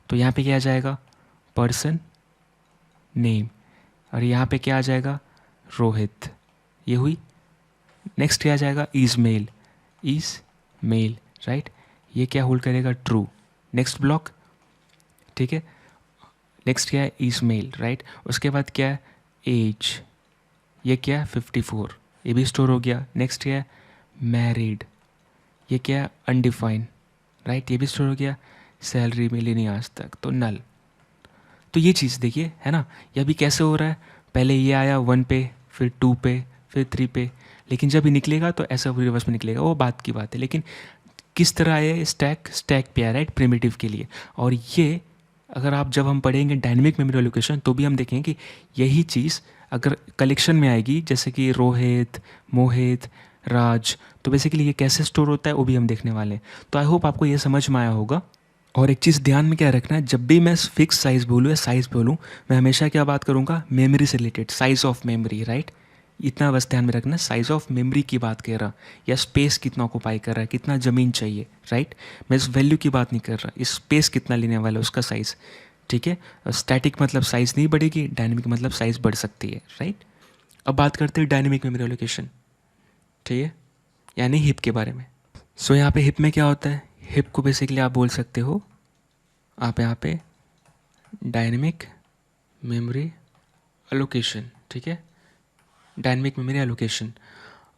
तो यहाँ पे क्या आ जाएगा, पर्सन नेम, और यहाँ पे क्या आ जाएगा, रोहित, ये हुई। नेक्स्ट क्या आ जाएगा, इज़ मेल, राइट, ये क्या होल्ड करेगा, ट्रू। नेक्स्ट ब्लॉक, ठीक है, नेक्स्ट क्या है, इज़ मेल, राइट। उसके बाद क्या है, एज, ये क्या है, 54, ये भी स्टोर हो गया। नेक्स्ट क्या है, मैरिड, ये क्या है, अनडिफाइन, राइट, ये भी स्टोर हो गया। सैलरी मिली नहीं आज तक, तो नल। तो ये चीज़ देखिए, है ना, यह भी कैसे हो रहा है, पहले ये आया 1 पे, फिर 2 पे, फिर 3 पे, लेकिन जब ये निकलेगा तो ऐसा रिवर्स में निकलेगा, वो बात की बात है। लेकिन किस तरह आया, स्टैक पे आया, राइट, प्रिमिटिव के लिए। और ये अगर आप जब हम पढ़ेंगे डायनेमिक मेमोरी एलोकेशन तो भी हम देखेंगे कि यही चीज़ अगर कलेक्शन में आएगी, जैसे कि रोहित, मोहित, राज, तो बेसिकली ये कैसे स्टोर होता है वो भी हम देखने वाले हैं। तो आई होप आपको ये समझ में आया होगा। और एक चीज़ ध्यान में क्या रखना है, जब भी मैं फिक्स साइज़ बोलूँ या साइज़ बोलूँ, मैं हमेशा क्या बात करूँगा, मेमोरी से related, size of memory, right, इतना बस ध्यान में रखना, साइज़ ऑफ मेमोरी की बात कर रहा, या स्पेस कितना ऑक्यूपाई कर रहा है, कितना ज़मीन चाहिए, राइट। मैं इस वैल्यू की बात नहीं कर रहा, इस स्पेस कितना लेने वाला है उसका साइज़, ठीक है। स्टैटिक मतलब साइज़ नहीं बढ़ेगी, डायनेमिक मतलब साइज़ बढ़ सकती है, राइट। अब बात करते हैं डायनेमिक मेमोरी एलोकेशन, ठीक है, यानी हिप के बारे में। सो यहाँ पे हिप में क्या होता है, हिप को बेसिकली आप बोल सकते हो, आप यहाँ पे डायनेमिक मेमोरी एलोकेशन, ठीक है, डायनेमिक मेमोरी एलोकेशन।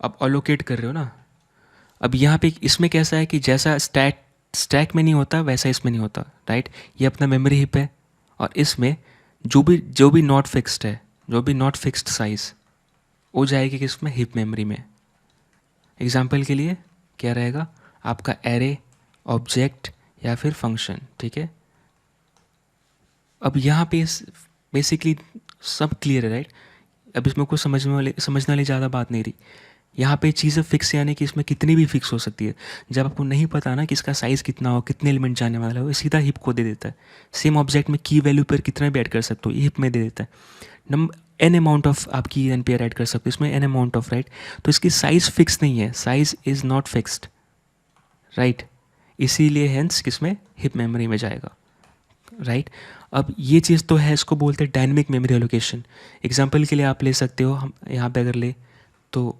अब अलोकेट कर रहे हो ना, अब यहाँ पे इसमें कैसा है कि जैसा स्टैक में नहीं होता वैसा इसमें नहीं होता, राइट। ये अपना मेमोरी हिप है, और इसमें जो भी नॉट फिक्स्ड है, जो भी नॉट फिक्स्ड साइज, वो जाएगी किसमें, हिप मेमोरी में। एग्जाम्पल के लिए क्या रहेगा, आपका एरे, ऑब्जेक्ट या फिर फंक्शन, ठीक है। अब यहाँ पे बेसिकली सब क्लियर है, राइट। अब इसमें कोई समझने वाली ज़्यादा बात नहीं रही। यहाँ पे चीज़ें फिक्स यानी कि इसमें कितनी भी फिक्स हो सकती है। जब आपको नहीं पता ना कि इसका साइज़ कितना हो, कितने एलिमेंट जाने वाला हो, सीधा हिप को दे देता है। सेम ऑब्जेक्ट में की वैल्यू पर कितना भी ऐड कर सकते हो, ये हिप में दे देता है। एन अमाउंट ऑफ आप की एन पेयर ऐड कर सकते हो, इसमें एन अमाउंट ऑफ, राइट। तो इसकी साइज़ फिक्स नहीं है, size is not fixed, right. इसीलिए हेंस किसमें, हिप मेमोरी में जाएगा, राइट। अब ये चीज़ तो है, इसको बोलते हैं डायनेमिक मेमोरी एलोकेशन। एग्जांपल के लिए आप ले सकते हो, हम यहाँ पे अगर ले तो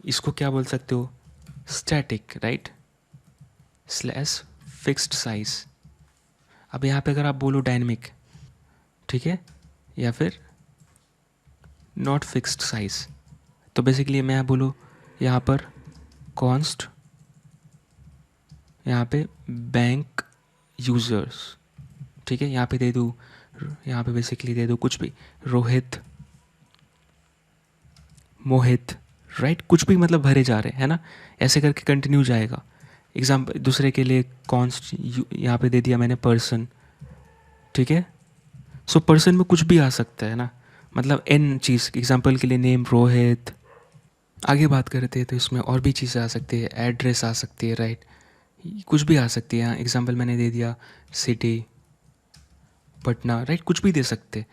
इसको क्या बोल सकते हो, static, right, slash fixed size. अब यहाँ पे अगर आप बोलो डायनेमिक, ठीक है, या फिर नॉट फिक्स्ड साइज, तो बेसिकली मैं बोलूँ यहाँ पर कॉन्स्ट, यहाँ पे बैंक यूज़र्स, ठीक है, यहाँ पे दे दूँ, यहाँ पे बेसिकली दे दो कुछ भी, रोहित, मोहित, राइट, कुछ भी मतलब भरे जा रहे हैं, है ना, ऐसे करके कंटिन्यू जाएगा। एग्जाम्पल दूसरे के लिए कॉन्स्ट, यहाँ पे दे दिया मैंने पर्सन, ठीक है। सो पर्सन में कुछ भी आ सकता है ना, मतलब एन चीज़, एग्जाम्पल के लिए नेम रोहित। आगे बात करते हैं तो इसमें और भी चीज़ें आ सकती है, एड्रेस आ सकती है, राइट, कुछ भी आ सकती है। यहाँ एग्जांपल मैंने दे दिया सिटी, पटना, राइट, कुछ भी दे सकते।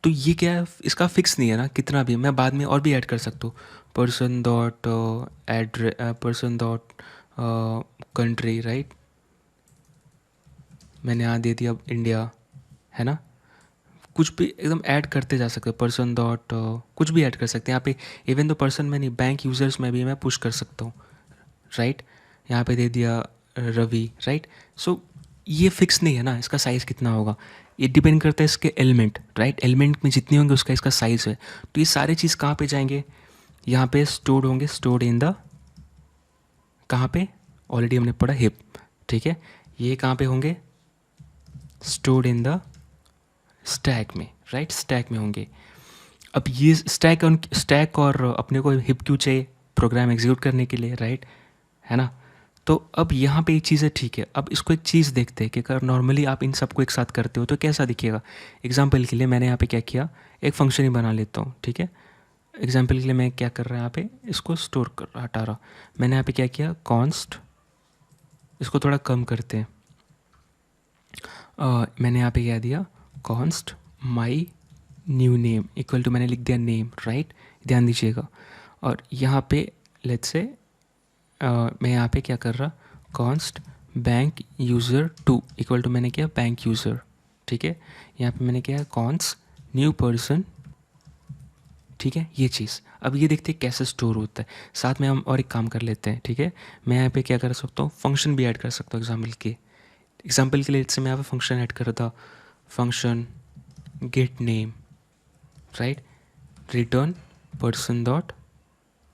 तो ये क्या है, इसका फिक्स नहीं है ना, कितना भी मैं बाद में और भी ऐड कर सकता हूँ। Person dot address person dot country, right, मैंने यहाँ दे दिया इंडिया, है ना। कुछ भी एकदम ऐड करते जा सकते हैं, पर्सन डॉट कुछ भी ऐड कर सकते हैं यहाँ पे। इवन तो पर्सन में नहीं, बैंक यूज़र्स में भी मैं पुश कर सकता हूँ, राइट। यहाँ पे दे दिया रवि, राइट। सो ये फिक्स नहीं है ना इसका साइज़ कितना होगा, ये डिपेंड करता है इसके एलिमेंट, राइट। एलिमेंट में जितने होंगे उसका इसका साइज़ है। तो ये सारे चीज़ कहाँ पे जाएंगे, यहाँ पे स्टोर्ड होंगे, स्टोर्ड इन द, कहाँ पे, ऑलरेडी हमने पढ़ा हिप, ठीक है। ये कहाँ पे होंगे, स्टोर्ड इन द स्टैक में, राइट, स्टैक में होंगे। अब ये स्टैक और अपने को हिप क्यों चाहिए, प्रोग्राम एग्जीक्यूट करने के लिए, राइट, है ना। तो अब यहाँ पे एक चीज़ है, ठीक है। अब इसको एक चीज़ देखते हैं कि अगर नॉर्मली आप इन सबको एक साथ करते हो तो कैसा दिखेगा। एग्जाम्पल के लिए मैंने यहाँ पे क्या किया, एक फंक्शन ही बना लेता हूँ, ठीक है। एग्जाम्पल के लिए मैं क्या कर रहा है यहाँ पे, इसको स्टोर कर हटा रहा, मैंने यहाँ पे क्या किया, कॉन्स्ट, इसको थोड़ा कम करते हैं। मैंने यहाँ पे क्या दिया, const my new name equal to, मैंने लिख दिया नेम, राइट, ध्यान दीजिएगा। और यहाँ पे लेट्स से मैं यहाँ पे क्या कर रहा, const bank user two equal to, मैंने किया बैंक यूज़र, ठीक है। यहाँ पे मैंने किया कॉन्स्ट न्यू पर्सन, ठीक है, ये चीज़। अब ये देखते हैं कैसे स्टोर होता है। साथ में हम और एक काम कर लेते हैं, ठीक है। मैं यहाँ पे क्या कर सकता हूँ, फंक्शन भी ऐड कर सकता हूँ। एग्जाम्पल के लिए से मैं यहाँ पे फंक्शन ऐड कर था, function gate name, right, return person dot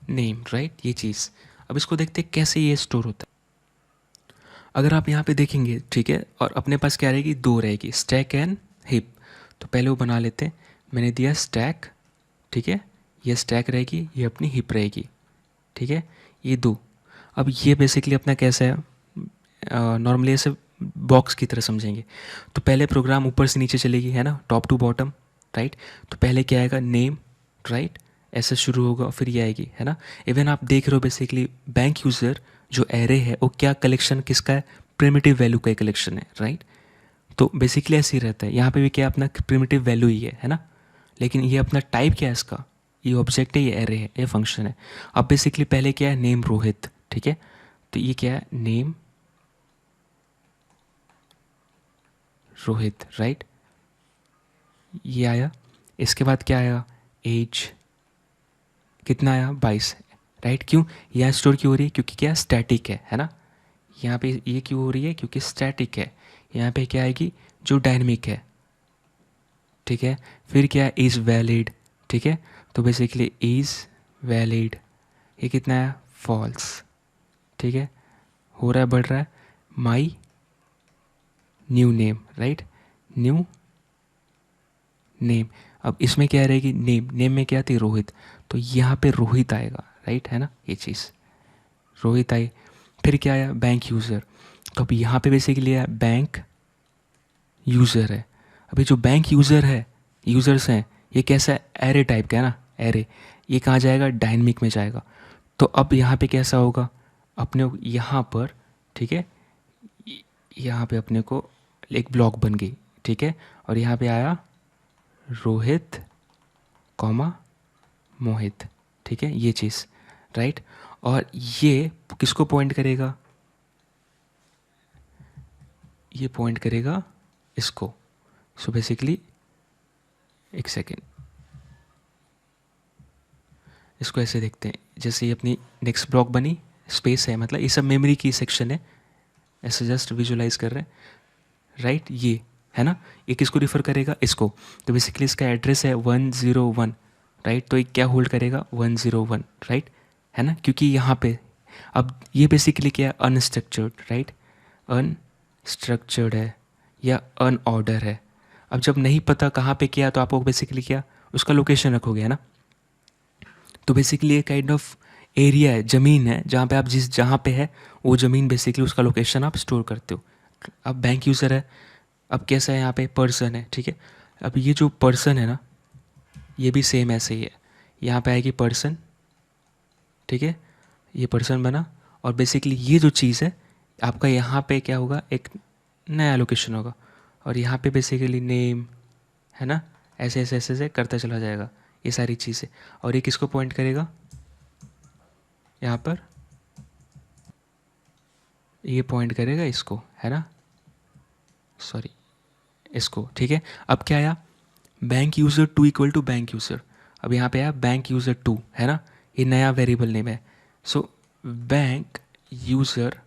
name, right, ये चीज़। अब इसको देखते हैं कैसे ये स्टोर होता है। अगर आप यहाँ पे देखेंगे, ठीक है, और अपने पास क्या रहेगी, दो रहेगी, स्टैक एंड हिप। तो पहले वो बना लेते हैं, मैंने दिया स्टैक, ठीक है, ये स्टैक रहेगी, ये अपनी हिप रहेगी, ठीक है, ये दो। अब ये बेसिकली अपना कैसा है, नॉर्मली ऐसे बॉक्स की तरह समझेंगे। तो पहले प्रोग्राम ऊपर से नीचे चलेगी, है ना, टॉप टू बॉटम, राइट। तो पहले क्या आएगा, नेम, राइट, ऐसे शुरू होगा, फिर ये आएगी, है ना। इवन आप देख रहे हो बेसिकली बैंक यूज़र जो एरे है वो क्या कलेक्शन किसका है, प्रिमिटिव वैल्यू का कलेक्शन है, राइट। तो बेसिकली ऐसे ही रहता है, यहाँ पे भी क्या अपना प्रिमिटिव वैल्यू ही है ना। लेकिन ये अपना टाइप क्या है इसका, ये ऑब्जेक्ट है, ये एरे है, ये फंक्शन है। अब बेसिकली पहले क्या है, नेम रोहित, ठीक है। तो ये क्या है, नेम रोहित, राइट, ये आया। इसके बाद क्या आया, एज कितना आया, 22, राइट। क्यों यहाँ स्टोर क्यों हो रही है, क्योंकि क्या स्टैटिक है ना। यहाँ पे ये क्यों हो रही है, क्योंकि स्टैटिक है। यहाँ पे क्या आएगी, जो डायनेमिक है, ठीक है। फिर क्या, इज़ वैलिड, ठीक है। तो बेसिकली इज़ वैलिड, ये कितना है, फॉल्स, ठीक है। हो रहा है, बढ़ रहा है, माई new name, right, new name. अब इसमें क्या रहेगी, नेम, नेम में क्या थी, रोहित, तो यहाँ पे रोहित आएगा, राइट, है ना, ये चीज़ रोहित आई। फिर क्या आया, बैंक यूज़र, तो अब यहाँ पे बेसिकली आया बैंक यूज़र है। अभी जो बैंक यूज़र है, यूज़र्स हैं, ये कैसा है, एरे टाइप का है ना, एरे। ये कहाँ जाएगा, डायनेमिक में जाएगा। तो अब यहाँ पे कैसा होगा, अपने को यहाँ पर, ठीक है, यहाँ पे अपने को एक ब्लॉक बन गई, ठीक है। और यहाँ पे आया रोहित कॉमा मोहित, ठीक है, ये चीज़, राइट। और ये किसको पॉइंट करेगा, ये पॉइंट करेगा इसको। सो बेसिकली एक सेकेंड, इसको ऐसे देखते हैं, जैसे ये अपनी नेक्स्ट ब्लॉक बनी, स्पेस है, मतलब ये सब मेमोरी की सेक्शन है, ऐसे जस्ट विजुलाइज कर रहे हैं, राइट, ये है ना। ये किसको रिफ़र करेगा, इसको। तो बेसिकली इसका एड्रेस है 101, राइट। तो ये क्या होल्ड करेगा, 101, राइट, है ना। क्योंकि यहाँ पे अब ये बेसिकली क्या है, अनस्ट्रक्चर्ड, राइट, अनस्ट्रक्चर्ड है या अनऑर्डर है। अब जब नहीं पता कहाँ पे क्या, तो आपको बेसिकली क्या, उसका लोकेशन रखोगे, है ना। तो बेसिकली ये काइंड ऑफ एरिया है, ज़मीन है, जहाँ पे आप जहाँ पे है वो ज़मीन, बेसिकली उसका लोकेशन आप स्टोर करते हो। अब बैंक यूज़र है, अब कैसा है, यहाँ पे पर्सन है, ठीक है। अब ये जो पर्सन है ना, ये भी सेम ऐसे ही है, यहाँ पे आएगी पर्सन, ठीक है, ये पर्सन बना। और बेसिकली ये जो चीज़ है, आपका यहाँ पे क्या होगा, एक नया लोकेशन होगा, और यहाँ पे बेसिकली नेम, है ना, ऐसे ऐसे ऐसे ऐसे करता चला जाएगा ये सारी चीज़ें। और ये किसको पॉइंट करेगा, यहाँ पर ये पॉइंट करेगा इसको, है ना, सॉरी इसको, ठीक है। अब क्या आया, bank user two equal to bank user. अब यहाँ पे आया बैंक यूज़र टू, है ना, ये नया वेरिएबल नेम है। सो बैंक यूज़र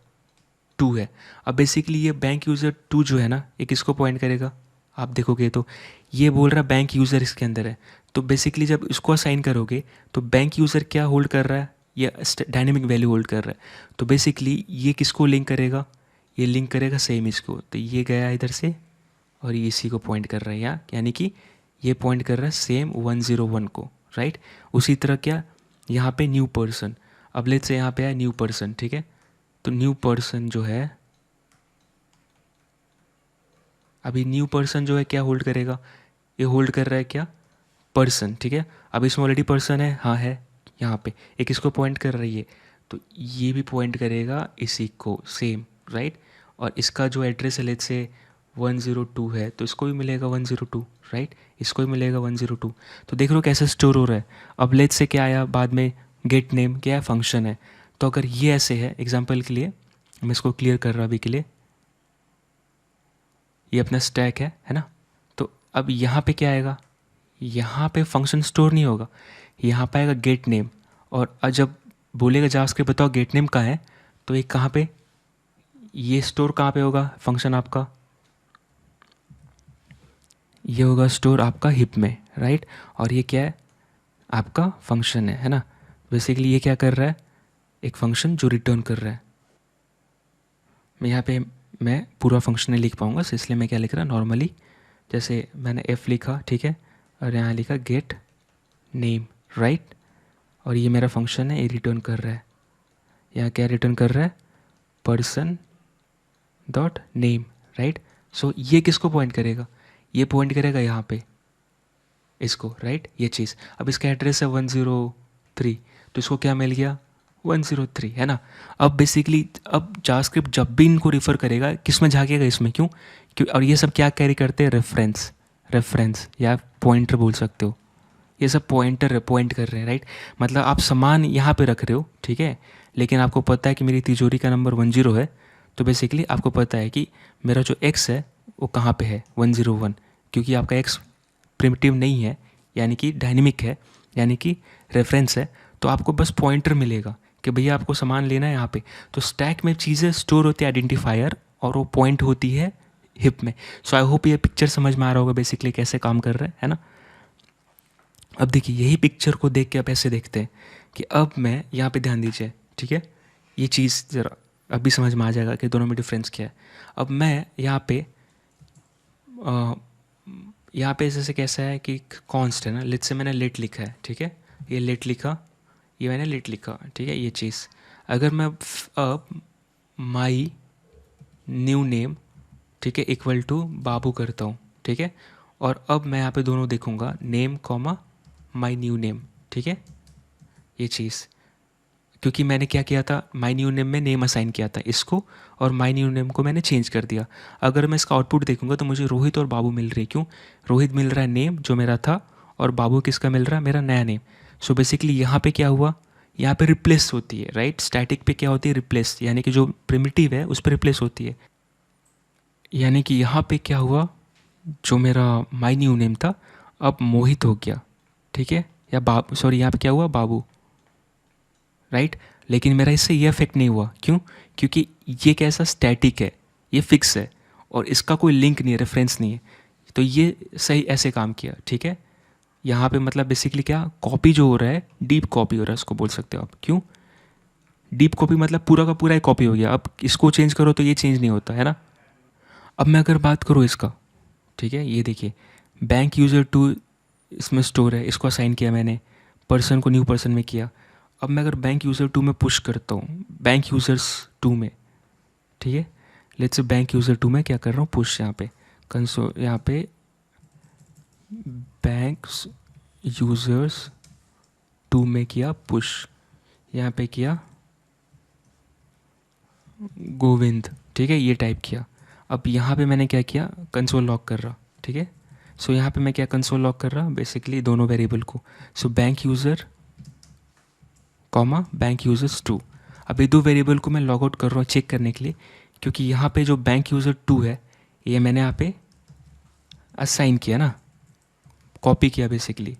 टू है। अब बेसिकली ये बैंक यूज़र टू जो है ना, ये किसको पॉइंट करेगा, आप देखोगे तो ये बोल रहा बैंक यूज़र इसके अंदर है। तो बेसिकली जब इसको असाइन करोगे तो बैंक यूज़र क्या होल्ड कर रहा है, ये डायनेमिक वैल्यू होल्ड कर रहा है। तो बेसिकली ये किसको लिंक करेगा, ये लिंक करेगा सेम इसको। तो ये गया इधर से और ये इसी को पॉइंट कर रहा है यहाँ, यानी कि ये पॉइंट कर रहा है सेम 101 को, राइट। उसी तरह क्या, यहाँ पे न्यू पर्सन, अब लेट्स से यहाँ पे है न्यू पर्सन, ठीक है। तो न्यू पर्सन जो है, अभी न्यू पर्सन जो है क्या होल्ड करेगा, ये होल्ड कर रहा है क्या, पर्सन, ठीक है। अब इसमें ऑलरेडी पर्सन है, हाँ है, यहाँ पे एक इसको पॉइंट कर रही है, तो ये भी पॉइंट करेगा इसी को सेम, राइट। और इसका जो एड्रेस है लेट्स से 102 है, तो इसको भी मिलेगा 102, राइट, इसको भी मिलेगा 102। तो देख लो कैसे स्टोर हो रहा है। अब लेट्स से क्या आया बाद में, गेट नेम क्या है, फंक्शन है। तो अगर ये ऐसे है, एग्जाम्पल के लिए मैं इसको क्लियर कर रहा अभी के लिए, ये अपना स्टैक है ना। तो अब यहाँ पे क्या आएगा, यहाँ पे फंक्शन स्टोर नहीं होगा, यहाँ पे आएगा गेट नेम। और जब बोलेगा जावास्क्रिप्ट बताओ गेट नेम कहाँ है, तो ये कहाँ पे, ये स्टोर कहाँ पे होगा फंक्शन आपका, ये होगा स्टोर आपका हिप में, राइट। और ये क्या है, आपका फंक्शन है ना। बेसिकली ये क्या कर रहा है, एक फंक्शन जो रिटर्न कर रहा है। मैं यहाँ पे मैं पूरा फंक्शन नहीं लिख पाऊँगा, so इसलिए मैं क्या लिख रहा नॉर्मली, जैसे मैंने एफ लिखा, ठीक है, और यहाँ लिखा गेट नेम, राइट। और ये मेरा फंक्शन है, ये रिटर्न कर रहा है, यहाँ क्या रिटर्न कर रहा है, पर्सन डॉट नेम, राइट। सो ये किसको पॉइंट करेगा, ये पॉइंट करेगा यहाँ पे इसको, राइट, ये चीज़। अब इसका एड्रेस है 103, तो इसको क्या मिल गया, 103, है ना। अब बेसिकली अब जावास्क्रिप्ट जब भी इनको रिफ़र करेगा किस में झाँकेगा, इसमें, क्यों और ये सब क्या कैरी करते हैं, रेफरेंस या पॉइंटर बोल सकते हो। ये सब पॉइंटर पॉइंट कर रहे हैं, राइट। मतलब आप सामान यहाँ पे रख रहे हो, ठीक है, लेकिन आपको पता है कि मेरी तिजोरी का नंबर 10 है, तो बेसिकली आपको पता है कि मेरा जो एक्स है वो कहाँ पे है, 101, क्योंकि आपका एक्स प्रिमिटिव नहीं है, यानी कि डायनेमिक है, यानी कि रेफरेंस है। तो आपको बस पॉइंटर मिलेगा कि भैया आपको सामान लेना है यहाँ पे। तो स्टैक में चीज़ें स्टोर होती है आइडेंटिफायर, और वो पॉइंट होती है हिप में। सो आई होप ये पिक्चर समझ में आ रहा होगा बेसिकली कैसे काम कर रहा है ना। अब देखिए यही पिक्चर को देख के आप ऐसे देखते हैं कि अब मैं यहाँ पे ध्यान दीजिए, ठीक है, ये चीज़ ज़रा अभी समझ में आ जाएगा कि दोनों में डिफरेंस क्या है। अब मैं यहाँ पे यहाँ पे जैसे कैसा है कि कॉन्स्ट है ना, लेट से मैंने लेट लिखा है, ठीक है, ये लेट लिखा, ये मैंने लेट लिखा, ठीक है, ये चीज़। अगर मैं अब माई न्यू नेम, ठीक है, इक्वल टू बाबू करता हूँ, ठीक है, और अब मैं यहाँ पे दोनों देखूँगा, नेम कॉमा माई न्यू नेम, ठीक है, ये चीज़। क्योंकि मैंने क्या किया था, माई न्यू नेम में नेम असाइन किया था इसको, और माई न्यू नेम को मैंने चेंज कर दिया। अगर मैं इसका आउटपुट देखूंगा तो मुझे रोहित और बाबू मिल रही है, क्यों, रोहित मिल रहा है नेम जो मेरा था, और बाबू किसका मिल रहा है, मेरा नया नेम। सो बेसिकली यहाँ पे क्या हुआ, यहाँ पे रिप्लेस होती है, राइट। स्टैटिक पे क्या होती है, रिप्लेस, यानी कि जो प्रिमिटिव है उस पर रिप्लेस होती है। यानी कि यहाँ पे क्या हुआ, जो मेरा माई न्यू नेम था अब मोहित हो गया, ठीक है, या बाबू, सॉरी यहाँ पे क्या हुआ, बाबू, राइट। लेकिन मेरा इससे ये इफेक्ट नहीं हुआ, क्यों, क्योंकि ये कैसा स्टैटिक है, ये फिक्स है, और इसका कोई लिंक नहीं है, रेफरेंस नहीं है। तो ये सही ऐसे काम किया, ठीक है। यहाँ पे मतलब बेसिकली क्या, कॉपी जो हो रहा है, डीप कॉपी हो रहा है, उसको बोल सकते हो आप। क्यों, डीप कॉपी मतलब पूरा का पूरा एक कॉपी हो गया। अब इसको चेंज करो तो ये चेंज नहीं होता, है ना। अब मैं अगर बात करूँ इसका, ठीक है, ये देखिए बैंक यूज़र टू इसमें स्टोर है, इसको असाइन किया मैंने, पर्सन को न्यू पर्सन में किया। अब मैं अगर बैंक यूज़र टू में पुश करता हूँ, बैंक यूज़र्स टू में, ठीक है, let's say bank user to में क्या कर रहा हूँ, पुश, यहाँ पे कंसोल, यहाँ पे बैंक यूज़र्स टू में किया पुश, यहाँ पे किया गोविंद, ठीक है, ये टाइप किया। अब यहाँ पे मैंने क्या किया, कंसोल लॉक कर रहा, ठीक है। सो यहाँ पे मैं क्या कंसोल लॉक कर रहा बेसिकली दोनों वेरिएबल को। So bank user comma bank users two. अब ये दो वेरिएबल को मैं लॉग आउट कर रहा हूँ चेक करने के लिए, क्योंकि यहाँ पे जो बैंक यूज़र टू है ये मैंने यहाँ पे असाइन किया ना, कॉपी किया बेसिकली,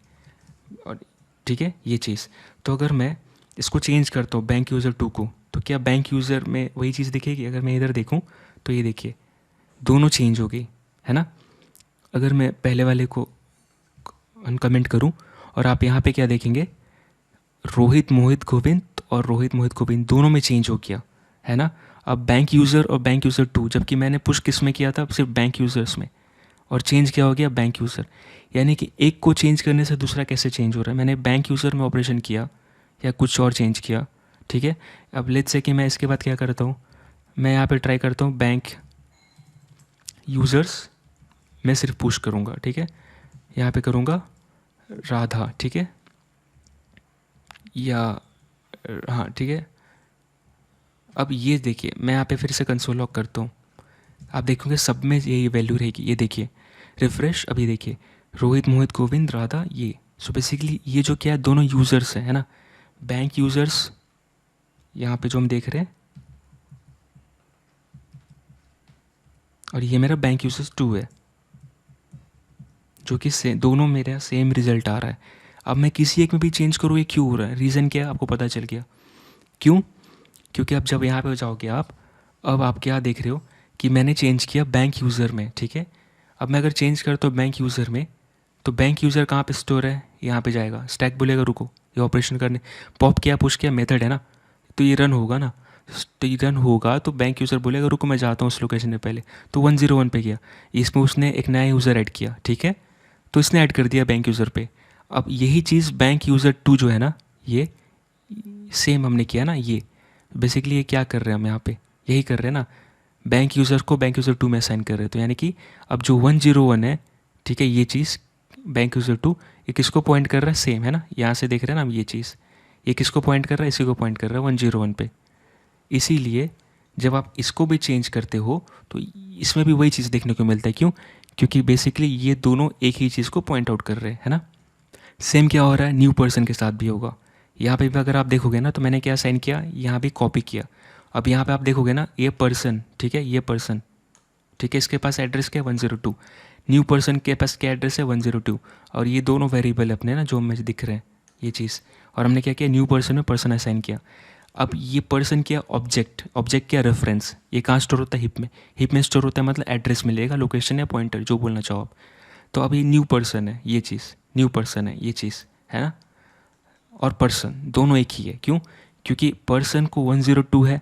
और ठीक है ये चीज़। तो अगर मैं इसको चेंज करता हूँ बैंक यूज़र टू को, तो क्या बैंक यूज़र में वही चीज़ दिखेगी? अगर मैं इधर देखूँ तो ये देखिए दोनों चेंज हो गई, है ना। अगर मैं पहले वाले को अनकमेंट करूँ और आप यहाँ पे क्या देखेंगे, रोहित मोहित गोविंद और रोहित मोहित गोविंद दोनों में चेंज हो गया, है ना। अब बैंक यूज़र और बैंक यूज़र टू, जबकि मैंने पुश किस में किया था, सिर्फ बैंक यूज़र्स में, और चेंज क्या हो गया, बैंक यूज़र। यानी कि एक को चेंज करने से दूसरा कैसे चेंज हो रहा है, मैंने बैंक यूज़र में ऑपरेशन किया या कुछ और चेंज किया, ठीक है। अब लेट्स से कि मैं इसके बाद क्या करता हूँ, मैं यहाँ पे ट्राई करता हूँ बैंक यूज़र्स, मैं सिर्फ पुश करूँगा, ठीक है। यहाँ पे करूँगा राधा, ठीक है, या हाँ ठीक है। अब ये देखिए मैं यहाँ पे फिर से कंसोल लॉक करता हूँ, आप देखोगे सब में यही वैल्यू रहेगी। ये देखिए रिफ्रेश, अभी देखिए रोहित मोहित गोविंद राधा ये। सो बेसिकली ये जो क्या है, दोनों यूज़र्स हैं, है ना, बैंक यूज़र्स यहाँ पे जो हम देख रहे हैं, और ये मेरा बैंक यूज़र्स टू है, जो कि दोनों मेरा सेम रिजल्ट आ रहा है। अब मैं किसी एक में भी चेंज करूँ, ये क्यों हो रहा है, रीज़न क्या है आपको पता चल गया क्यों। क्योंकि अब जब यहाँ पे जाओगे आप, अब आप क्या देख रहे हो कि मैंने चेंज किया बैंक यूज़र में, ठीक है। अब मैं अगर चेंज करता हूँ बैंक यूज़र में, तो बैंक यूज़र कहाँ पे स्टोर है, यहाँ पे जाएगा, स्टैक बोलेगा रुको ये ऑपरेशन करने, पॉप किया पुश किया मेथड है ना, तो ये रन होगा ना। तो ये रन होगा तो बैंक यूज़र बोलेगा रुको मैं जाता हूँ उस लोकेशन में पहले, तो 101 पे गया, इसमें उसने एक नया यूज़र ऐड किया, ठीक है, तो इसने ऐड कर दिया बैंक यूज़र पे। अब यही चीज़ बैंक यूज़र टू जो है ना, ये सेम हमने किया ना, ये बेसिकली ये क्या कर रहे हैं हम यहाँ पे, यही कर रहे हैं ना, बैंक यूज़र को बैंक यूज़र टू में असाइन कर रहे हैं। तो यानी कि अब जो 101 है, ठीक है, ये चीज़ बैंक यूज़र टू, ये किसको पॉइंट कर रहा है, सेम है ना, यहाँ से देख रहे हैं ना हम ये चीज़, ये किसको पॉइंट कर रहा है, इसी को पॉइंट कर रहा है 101 पे। इसीलिए जब आप इसको भी चेंज करते हो तो इसमें भी वही चीज़ देखने को मिलता है, क्यों, क्योंकि बेसिकली ये दोनों एक ही चीज़ को पॉइंट आउट कर रहे हैं, है ना। सेम क्या हो रहा है न्यू पर्सन के साथ भी होगा। यहाँ पे भी अगर आप देखोगे ना, तो मैंने क्या साइन किया, यहाँ भी कॉपी किया। अब यहाँ पे आप देखोगे ना, ये पर्सन, ठीक है, ये पर्सन, ठीक है, इसके पास एड्रेस क्या है 102, न्यू पर्सन के पास क्या एड्रेस है 102, और ये दोनों वेरिएबल अपने ना जो हमें दिख रहे हैं ये चीज़। और हमने क्या किया, न्यू पर्सन में पर्सन असाइन किया। अब ये पर्सन क्या, ऑब्जेक्ट, ऑब्जेक्ट क्या, रेफरेंस, ये कहाँ स्टोर होता है, हिप में, हिप में स्टोर होता है, मतलब एड्रेस मिलेगा, लोकेशन या पॉइंटर जो बोलना चाहो आप। तो अब ये न्यू पर्सन है, ये चीज़ न्यू पर्सन है, ये चीज़ है ना, और पर्सन दोनों एक ही है, क्यों, क्योंकि पर्सन को 102 है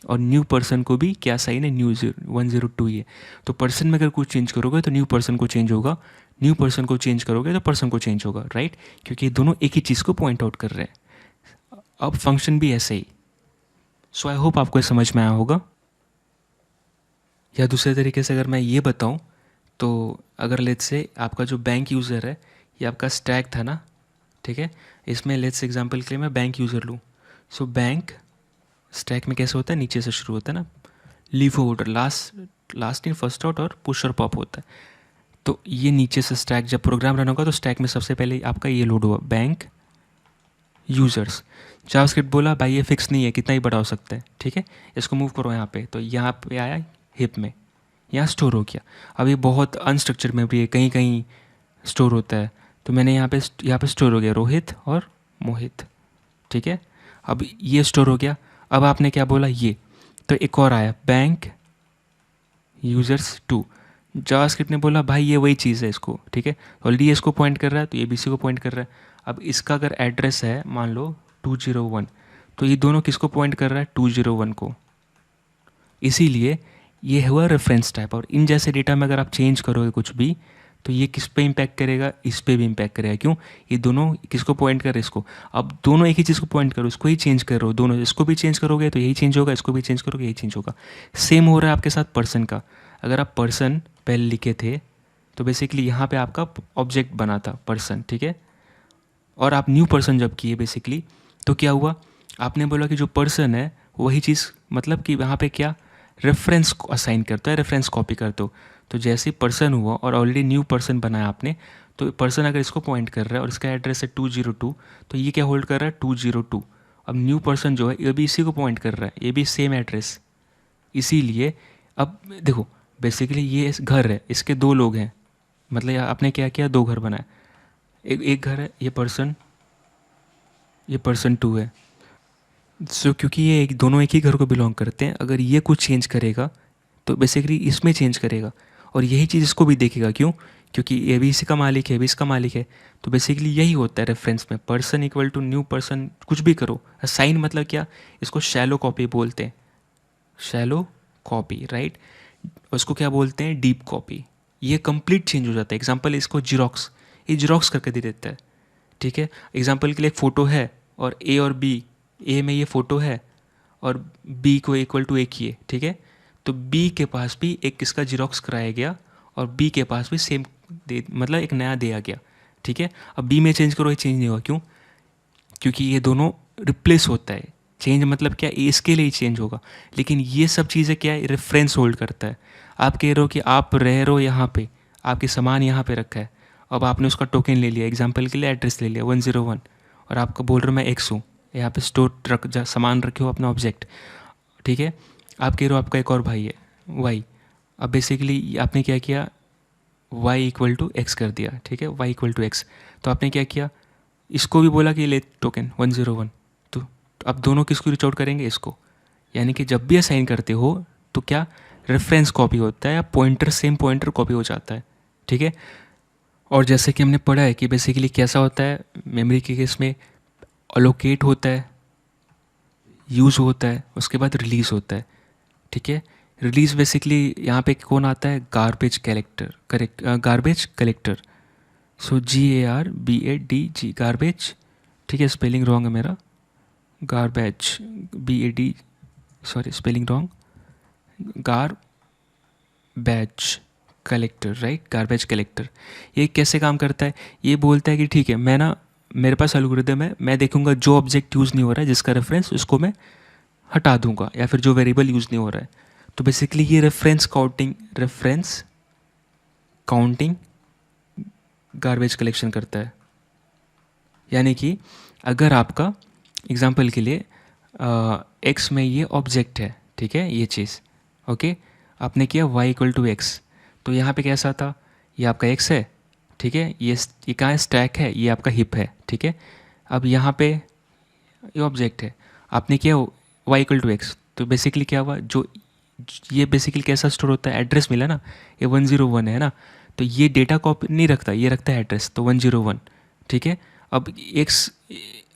और न्यू पर्सन को भी क्या साइन है, न्यू 102 ही है। तो पर्सन में अगर कुछ चेंज करोगे तो न्यू पर्सन को चेंज होगा, न्यू पर्सन को चेंज करोगे तो पर्सन को चेंज होगा, राइट, क्योंकि दोनों एक ही चीज़ को पॉइंट आउट कर रहे हैं। अब फंक्शन भी ऐसे ही। सो आई होप आपको समझ में आया होगा। या दूसरे तरीके से अगर मैं ये बताऊं, तो अगर लेट्स से आपका जो बैंक यूज़र है ये आपका स्टैक था ना, ठीक है, इसमें लेट्स एग्जांपल के लिए मैं बैंक यूज़र लूँ। सो बैंक स्टैक में कैसे होता है, नीचे से शुरू होता है ना, leaf over last in first out और पुश और पॉप होता है। तो ये नीचे से स्टैक जब प्रोग्राम रन होगा तो स्टैक में सबसे पहले आपका ये लोड हुआ बैंक यूज़र्स। जावास्क्रिप्ट बोला भाई ये फिक्स नहीं है, कितना ही बड़ा हो सकता है, ठीक है, इसको मूव करो यहाँ पे, तो यहाँ पे आया हिप में, यहाँ स्टोर हो गया। अब ये बहुत अनस्ट्रक्चर मेमोरी है, कहीं कहीं स्टोर होता है, तो मैंने यहाँ पे स्टोर हो गया रोहित और मोहित, ठीक है। अब ये स्टोर हो गया। अब आपने क्या बोला ये, तो एक और आया बैंक यूज़र्स टू, जावास्क्रिप्ट ने बोला भाई ये वही चीज़ है इसको, ठीक है, ऑलरेडी इसको पॉइंट कर रहा है तो ये भी इसी को पॉइंट कर रहा है। अब इसका अगर एड्रेस है मान लो 201, तो ये दोनों किसको पॉइंट कर रहा है, 201 को। इसीलिए ये हुआ रेफरेंस टाइप। और इन जैसे डेटा में अगर आप चेंज करोगे कुछ भी, तो ये किस पे इम्पैक्ट करेगा, इस पे भी इम्पैक्ट करेगा, क्यों, ये दोनों किसको पॉइंट कर रहे हैं, इसको। अब दोनों एक ही चीज़ को पॉइंट करो, इसको ही चेंज कर रहे हो दोनों, इसको भी चेंज करोगे तो यही चेंज होगा, इसको भी चेंज करोगे यही चेंज होगा। सेम हो रहा है आपके साथ पर्सन का। अगर आप पर्सन पहले लिखे थे तो बेसिकली यहाँ पे आपका ऑब्जेक्ट बना था पर्सन, ठीक है, और आप न्यू पर्सन जब किए बेसिकली, तो क्या हुआ, आपने बोला कि जो पर्सन है वही चीज़ मतलब कि वहाँ पे क्या रेफरेंस को असाइन करता है, रेफरेंस कॉपी करते हो। तो जैसे पर्सन हुआ और ऑलरेडी न्यू पर्सन बनाया आपने, तो पर्सन अगर इसको पॉइंट कर रहा है और इसका एड्रेस है 202, तो ये क्या होल्ड कर रहा है 202। अब न्यू पर्सन जो है ये भी इसी को पॉइंट कर रहा है, ये भी सेम एड्रेस। इसीलिए अब देखो बेसिकली ये घर है, इसके दो लोग हैं, मतलब आपने क्या किया, दो घर बनाए। एक घर है, ये पर्सन 2 है। सो क्योंकि ये दोनों एक ही घर को बिलोंग करते हैं, अगर ये कुछ चेंज करेगा तो बेसिकली इसमें चेंज करेगा और यही चीज़ इसको भी देखेगा। क्यों? क्योंकि ये भी इसका मालिक है, ये भी इसका मालिक है। तो बेसिकली यही होता है रेफरेंस में, person equal to new person, कुछ भी करो। साइन मतलब क्या, इसको शैलो कॉपी बोलते हैं, शैलो कॉपी, राइट। उसको क्या बोलते हैं, डीप कॉपी। ये कंप्लीट चेंज हो जाता है। एग्जांपल इसको जीरोक्स, ये जीरोक्स करके दे देता है, ठीक है। एग्जांपल के लिए एक फ़ोटो है और ए और बी, ए में ये फ़ोटो है और बी को इक्वल टू ए किए, ठीक है। तो बी के पास भी एक किसका जीरोक्स कराया गया और बी के पास भी सेम दे, मतलब एक नया दिया गया, ठीक है। अब बी में चेंज करो, ये चेंज नहीं होगा। क्यों? क्योंकि ये दोनों रिप्लेस होता है। चेंज मतलब क्या, इसके लिए ही चेंज होगा। लेकिन ये सब चीज़ें क्या है, रेफरेंस होल्ड करता है। आप कह रहे हो कि आप रह रहे हो यहाँ पे, आपके सामान यहाँ पे रखा है, अब आपने उसका टोकन ले लिया, एग्जांपल के लिए एड्रेस ले लिया 101, और आपको बोल रहे हो मैं एक्स हूँ, यहाँ पे स्टोर रख जा, सामान रखे हो अपना ऑब्जेक्ट, ठीक है। आप कह रहे हो आपका एक और भाई है वाई। अब बेसिकली आपने क्या किया, वाई इक्वल टू एक्स कर दिया, ठीक है, वाई इक्वल टू एक्स। तो आपने क्या किया, इसको भी बोला कि ले टोकन 101। तो अब दोनों किसको रीच आउट करेंगे, इसको। यानी कि जब भी असाइन करते हो तो क्या रेफरेंस कॉपी होता है या पॉइंटर, सेम पॉइंटर कॉपी हो जाता है, ठीक है। और जैसे कि हमने पढ़ा है कि बेसिकली कैसा होता है मेमोरी के केस में, अलोकेट होता है, यूज़ होता है, उसके बाद रिलीज़ होता है, ठीक है। रिलीज़ बेसिकली यहाँ पे कौन आता है, garbage collector, correct, garbage collector. So GARBADG, garbage, ठीक है, स्पेलिंग रॉन्ग है मेरा, garbage, BAD, sorry spelling wrong, garbage collector, right, garbage collector. ये कैसे काम करता है, ये बोलता है कि ठीक है, मैं ना, मेरे पास एल्गोरिथम है, मैं देखूंगा जो ऑब्जेक्ट यूज़ नहीं हो रहा है जिसका रेफरेंस, उसको मैं हटा दूंगा, या फिर जो वेरिएबल यूज़ नहीं हो रहा है। तो बेसिकली ये रेफरेंस काउंटिंग गार्बेज कलेक्शन करता है। यानी कि अगर आपका एग्जांपल के लिए एक्स में ये ऑब्जेक्ट है, ठीक है, ये चीज़, ओके, आपने किया y इक्वल टू एक्स, तो यहाँ पे कैसा था, ये आपका x है, ठीक है, ये कहाँ है, स्टैक है, ये आपका हिप है, ठीक है। अब यहाँ पे ये ऑब्जेक्ट है, आपने किया y इक्वल टू एक्स, तो बेसिकली क्या हुआ, जो ये बेसिकली कैसा स्टोर होता है, एड्रेस मिला ना, ये 101 है ना, तो ये डेटा कॉपी नहीं रखता, ये रखता है एड्रेस, तो 101, ठीक है। अब एक्स,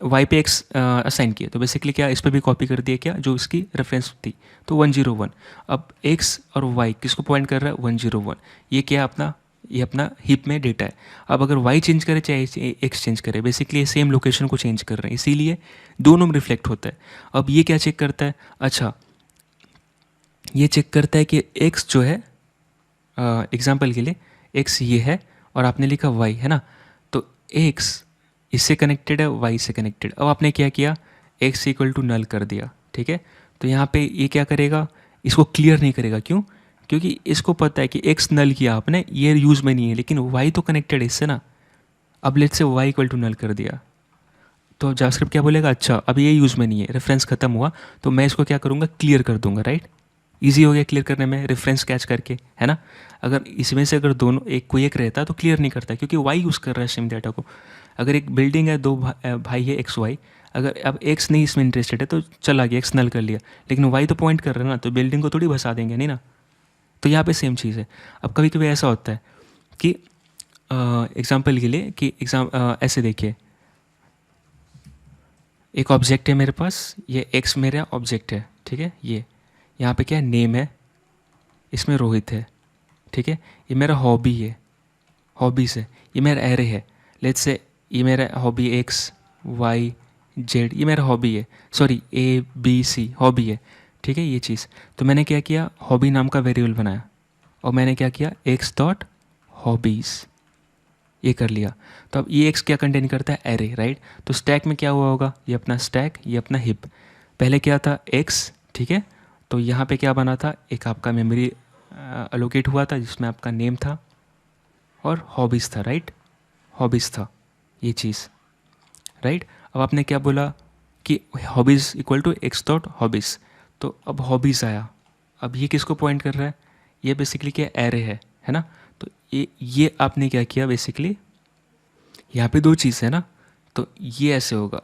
वाई पे एक्स असाइन किया, तो बेसिकली क्या, इस पर भी कॉपी कर दिया क्या, जो इसकी रेफरेंस थी, तो 101। अब एक्स और वाई किसको पॉइंट कर रहा है, 101। ये क्या अपना, ये अपना हिप में डेटा है। अब अगर वाई चेंज करे चाहे एक्स चेंज करे, बेसिकली ये सेम लोकेशन को चेंज कर रहे हैं, इसीलिए दोनों में रिफ्लेक्ट होता है। अब ये क्या चेक करता है, अच्छा ये चेक करता है कि एक्स जो है, एग्जाम्पल के लिए एक्स ये है और आपने लिखा वाई है ना, तो एक्स इससे कनेक्टेड है, वाई से कनेक्टेड। अब आपने क्या किया, एक्स इक्वल टू नल कर दिया, ठीक है। तो यहाँ पे ये क्या करेगा, इसको क्लियर नहीं करेगा। क्यों? क्योंकि इसको पता है कि एक्स नल किया आपने, ये यूज़ में नहीं है, लेकिन वाई तो कनेक्टेड है इससे ना। अब लेट से वाई इक्वल टू नल कर दिया, तो जावास्क्रिप्ट क्या बोलेगा, अच्छा अब ये यूज़ में नहीं है, रेफरेंस खत्म हुआ, तो मैं इसको क्या करूँगा, क्लियर कर दूंगा, राइट। ईजी हो गया क्लियर करने में, रेफरेंस कैच करके, है ना। अगर इसमें से अगर दोनों एक कोई एक रहता तो क्लियर नहीं करता, क्योंकि वाई यूज़ कर रहा है सेम डाटा को। अगर एक बिल्डिंग है, दो भाई है एक्स वाई, अगर अब एक्स नहीं इसमें इंटरेस्टेड है तो चला गया, एक्स नल कर लिया, लेकिन वाई तो पॉइंट कर रहा है ना, तो बिल्डिंग को थोड़ी भसा देंगे, नहीं ना। तो यहाँ पे सेम चीज़ है। अब कभी कभी ऐसा होता है कि एग्जाम्पल के लिए कि ऐसे देखिए, एक ऑब्जेक्ट है मेरे पास, ये एक्स मेरा ऑब्जेक्ट है, ठीक है। ये यहाँ पे क्या नेम है, इसमें रोहित है, ठीक है। ये मेरा हॉबी है, हॉबीज़ है, ये मेरा एरे है। लेट्स से ये मेरा हॉबी एक्स वाई जेड, ये मेरा हॉबी है, सॉरी ABC हॉबी है, ठीक है, ये चीज़। तो मैंने क्या किया, हॉबी नाम का वेरिएबल बनाया और मैंने क्या किया, एक्स डॉट हॉबीज़, ये कर लिया। तो अब ये एक्स क्या कंटेन करता है, एरे, राइट। तो स्टैक में क्या हुआ होगा, ये अपना स्टैक, ये अपना हिप। पहले क्या था x, ठीक है। तो यहाँ पे क्या बना था, एक आपका मेमोरी अलोकेट हुआ था जिसमें आपका नेम था और हॉबीज़ था, राइट, हॉबीज़ था ये चीज़, राइट। अब आपने क्या बोला कि hobbies equal to x dot hobbies, तो अब हॉबीज़ आया। अब ये किसको पॉइंट कर रहा है, ये बेसिकली क्या एरे है ना। तो ये आपने क्या किया बेसिकली, यहाँ पे दो चीज़ है ना, तो ये ऐसे होगा,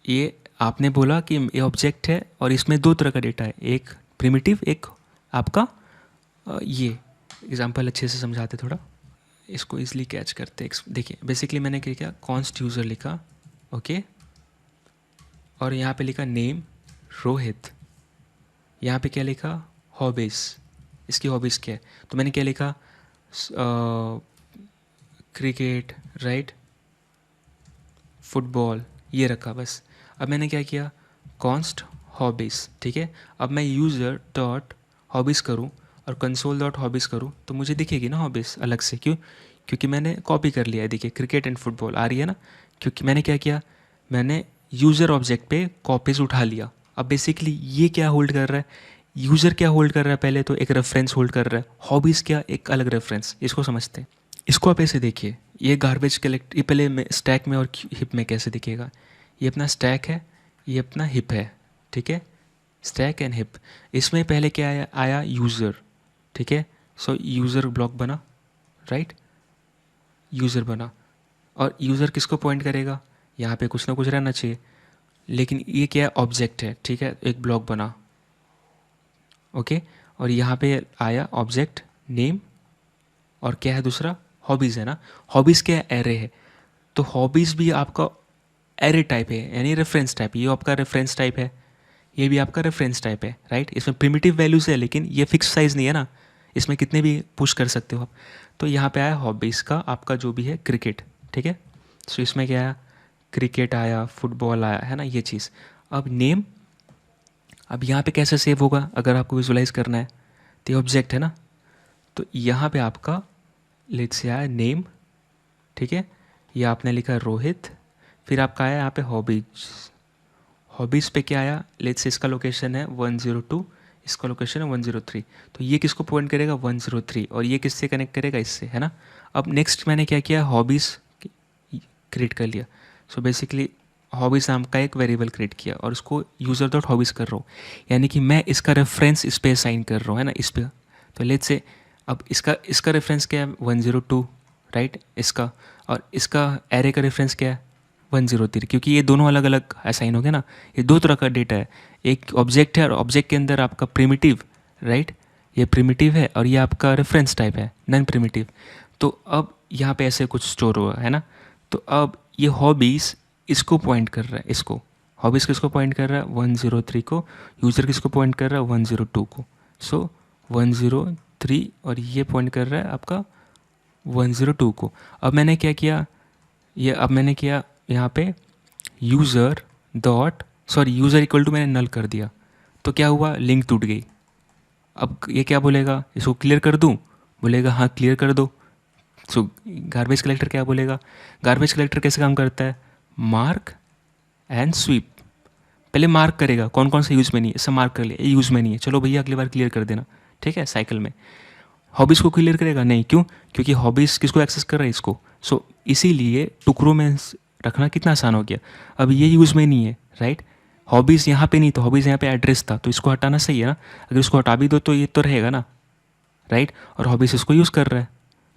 ये आपने बोला कि ये ऑब्जेक्ट है और इसमें दो तरह का डेटा है, एक प्रिमिटिव, एक आपका ये एग्जांपल अच्छे से समझाते थोड़ा, इसको इजीली कैच करते। देखिए बेसिकली मैंने क्या किया, कॉन्स्ट यूज़र लिखा, ओके, और यहाँ पे लिखा नेम रोहित, यहाँ पे क्या लिखा हॉबीज़, इसकी हॉबीज़ क्या है, तो मैंने क्या लिखा क्रिकेट, राइट, फुटबॉल, ये रखा बस। अब मैंने क्या किया, कॉन्स्ट हॉबीज़, ठीक है। अब मैं यूज़र डॉट हॉबीज़ करूँ और कंसोल डॉट हॉबीज़ करूँ तो मुझे दिखेगी ना हॉबीज़ अलग से, क्यों, क्योंकि मैंने कॉपी कर लिया है, देखिए क्रिकेट एंड फुटबॉल आ रही है ना, क्योंकि मैंने क्या किया, मैंने यूज़र ऑब्जेक्ट पे कॉपीज़ उठा लिया। अब बेसिकली ये क्या होल्ड कर रहा है, यूज़र क्या होल्ड कर रहा है, पहले तो एक रेफरेंस होल्ड कर रहा है, हॉबीज़ क्या एक अलग रेफरेंस, इसको समझते हैं। इसको आप ऐसे देखिए, ये गार्बेज कलेक्ट, ये पहले में स्टैक में और हिप में कैसे दिखेगा, ये अपना स्टैक है, ये अपना हिप है, ठीक है, स्टैक एंड हिप। इसमें पहले क्या आया यूज़र, ठीक है, सो यूज़र ब्लॉक बना, राइट, यूज़र बना, और यूज़र किसको पॉइंट करेगा, यहाँ पे कुछ ना कुछ रहना चाहिए, लेकिन ये क्या है ऑब्जेक्ट है, ठीक है, एक ब्लॉक बना, ओके, और यहाँ पे आया ऑब्जेक्ट नेम, और क्या है दूसरा हॉबीज़ है ना, हॉबीज़ क्या है एरे है, तो हॉबीज़ भी आपका एरे टाइप है, यानी रेफरेंस टाइप, ये आपका रेफरेंस टाइप है, ये भी आपका रेफरेंस टाइप है, राइट। इसमें प्रिमिटिव वैल्यूज़ है लेकिन ये फिक्स साइज़ नहीं है ना, इसमें कितने भी पुश कर सकते हो आप। तो यहाँ पे आया हॉबीज़ का आपका जो भी है क्रिकेट, ठीक है, सो इसमें क्या आया, क्रिकेट आया, फुटबॉल आया, है ना ये चीज़। अब नेम, अब यहाँ पे कैसे सेव होगा अगर आपको विजुलाइज करना है, तो ये ऑब्जेक्ट है ना, तो यहाँ पे आपका लेट्स से आया नेम, ठीक है, ये आपने लिखा रोहित, फिर आपका आया यहाँ पे हॉबीज, हॉबीज़ पे क्या आया, लेट्स से इसका लोकेशन है 102, इसका लोकेशन है 103, तो ये किसको पॉइंट करेगा 103, और ये किससे कनेक्ट करेगा इससे, है ना। अब नेक्स्ट मैंने क्या किया, हॉबीज़ क्रिएट कर लिया, सो बेसिकली हॉबीज़ नाम का एक वेरिएबल क्रिएट किया और उसको यूज़र डॉट हॉबीज़ कर रहा हूँ, यानी कि मैं इसका रेफरेंस इस पर असाइन कर रहा हूँ, है ना, इस पर। तो लेट्स से अब इसका रेफरेंस क्या है 102, राइट, इसका, और इसका एरे का रेफरेंस क्या है 103, क्योंकि ये दोनों अलग अलग असाइन हो गया ना, ये दो तरह का डेटा है, एक ऑब्जेक्ट है और ऑब्जेक्ट के अंदर आपका प्रिमिटिव, राइट, ये प्रिमिटिव है और ये आपका रेफरेंस टाइप है नॉन प्रिमिटिव। तो अब यहाँ पे ऐसे कुछ स्टोर हुआ है ना, तो अब ये हॉबीज़ इसको पॉइंट कर रहा है, इसको हॉबीज़ किसको पॉइंट कर रहा है 103 को, यूज़र किसको पॉइंट कर रहा है 102 को, सो 103, और ये पॉइंट कर रहा है आपका 102 को। अब मैंने क्या किया, ये अब मैंने किया यहाँ पे user dot, sorry user equal to मैंने नल कर दिया, तो क्या हुआ लिंक टूट गई। अब ये क्या बोलेगा, इसको क्लियर कर दूँ, बोलेगा हाँ क्लियर कर दो। सो गार्बेज कलेक्टर क्या बोलेगा, गार्बेज कलेक्टर कैसे काम करता है, मार्क एंड स्वीप, पहले मार्क करेगा कौन कौन सा यूज़ में नहीं है, ऐसा मार्क कर लिया ये यूज़ में नहीं है, चलो भैया अगली बार क्लियर कर देना, ठीक है, साइकिल में। हॉबीज़ को क्लियर करेगा नहीं, क्यों, क्योंकि हॉबीज़ किसको एक्सेस कर रहा है इसको, सो इसीलिए टुकड़ों में रखना कितना आसान हो गया। अब ये यूज़ में नहीं है, राइट, हॉबीज़ यहाँ पे नहीं, तो हॉबीज़ यहाँ पे एड्रेस था, तो इसको हटाना सही है ना, अगर इसको हटा भी दो तो ये तो रहेगा ना, राइट, और हॉबीज़ इसको यूज़ कर रहा है,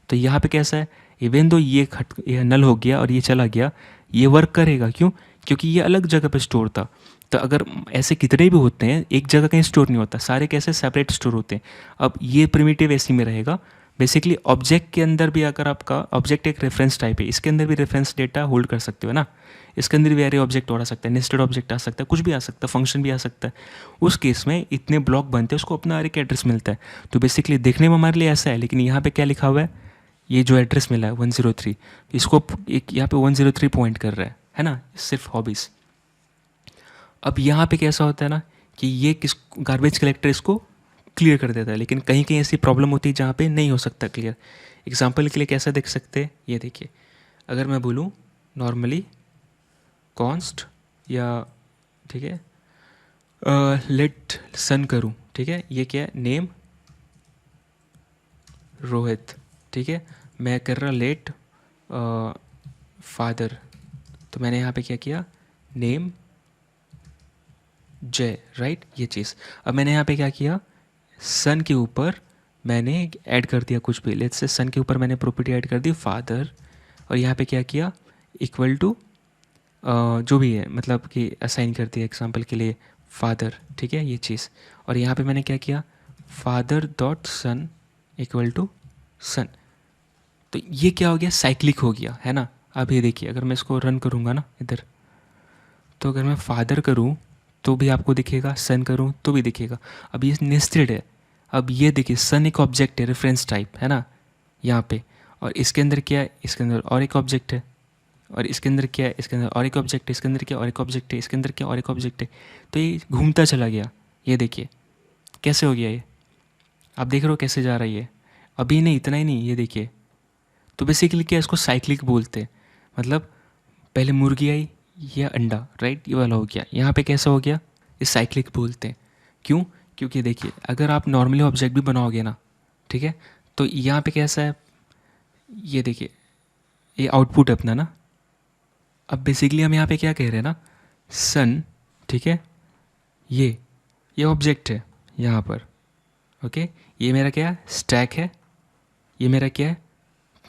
तो यहाँ पे कैसा है, इवन दो ये नल हो गया और ये चला गया, ये वर्क करेगा, क्यों, क्योंकि ये अलग जगह पे स्टोर था। तो अगर ऐसे कितने भी होते हैं एक जगह कहीं स्टोर नहीं होता, सारे कैसे सेपरेट स्टोर होते हैं। अब ये प्रिमिटिव ऐसी में रहेगा, बेसिकली ऑब्जेक्ट के अंदर भी अगर आपका ऑब्जेक्ट एक रेफरेंस टाइप है, इसके अंदर भी रेफरेंस डेटा होल्ड कर सकते हो ना, इसके अंदर भी एरे ऑब्जेक्ट आ सकता है, नेस्टेड ऑब्जेक्ट आ सकता है, कुछ भी आ सकता है, फंक्शन भी आ सकता है। उस केस में इतने ब्लॉक बनते हैं, उसको अपना एक एड्रेस मिलता है। तो बेसिकली देखने में हमारे लिए ऐसा है, लेकिन यहाँ पे क्या लिखा हुआ है, ये जो एड्रेस मिला है 103, इसको एक यहाँ पे 103 पॉइंट कर रहा है ना, सिर्फ हॉबीज़। अब यहाँ पे कैसा होता है ना कि ये किस गार्बेज कलेक्टर इसको क्लियर कर देता है, लेकिन कहीं कहीं ऐसी प्रॉब्लम होती है जहाँ पे नहीं हो सकता क्लियर। एग्जांपल के लिए कैसा देख सकते हैं, ये देखिए, अगर मैं बोलूँ नॉर्मली कॉन्स्ट या, ठीक है, लेट सन करूँ, ठीक है, ये क्या है, नेम रोहित, ठीक है, मैं कर रहा लेट फादर, तो मैंने यहाँ पे क्या किया, नेम जय, राइट, ये चीज़। अब मैंने यहाँ पे क्या किया, सन के ऊपर मैंने ऐड कर दिया कुछ भी, लेट्स से सन के ऊपर मैंने प्रॉपर्टी ऐड कर दी फादर, और यहाँ पे क्या किया, इक्वल टू जो भी है, मतलब कि असाइन कर दिया एग्जांपल के लिए फादर, ठीक है, ये चीज़। और यहाँ पे मैंने क्या किया, father dot son equal to son. तो ये क्या हो गया, साइक्लिक हो गया, है ना। अब ये देखिए, अगर मैं इसको रन करूँगा ना इधर, तो अगर मैं फादर करूँ तो भी आपको दिखेगा, सन करूँ तो भी दिखेगा। अब ये नेस्टेड है। अब ये देखिए, सन एक ऑब्जेक्ट है, रेफरेंस टाइप, है ना, यहाँ पे, और इसके अंदर क्या है, इसके अंदर और एक ऑब्जेक्ट है, और इसके अंदर क्या है, इसके अंदर और एक ऑब्जेक्ट है, इसके अंदर क्या और एक ऑब्जेक्ट है, इसके अंदर क्या और एक ऑब्जेक्ट है। तो ये घूमता चला गया। ये देखिए कैसे हो गया, ये आप देख रहे हो कैसे जा रहा है ये। अभी नहीं, इतना ही नहीं, ये देखिए। तो बेसिकली क्या, इसको साइक्लिक बोलते हैं। मतलब पहले मुर्गी आई, ये अंडा, राइट, ये वाला हो गया। यहाँ पे कैसा हो गया, इस साइक्लिक बोलते हैं। क्यों, क्योंकि देखिए, अगर आप नॉर्मली ऑब्जेक्ट भी बनाओगे ना, ठीक है, तो यहाँ पे कैसा है, ये देखिए, ये आउटपुट है अपना ना। अब बेसिकली हम यहाँ पे क्या कह रहे हैं ना, सन, ठीक है, ये ऑब्जेक्ट है यहाँ पर, ओके, ये मेरा क्या है, स्टैक है, ये मेरा क्या है,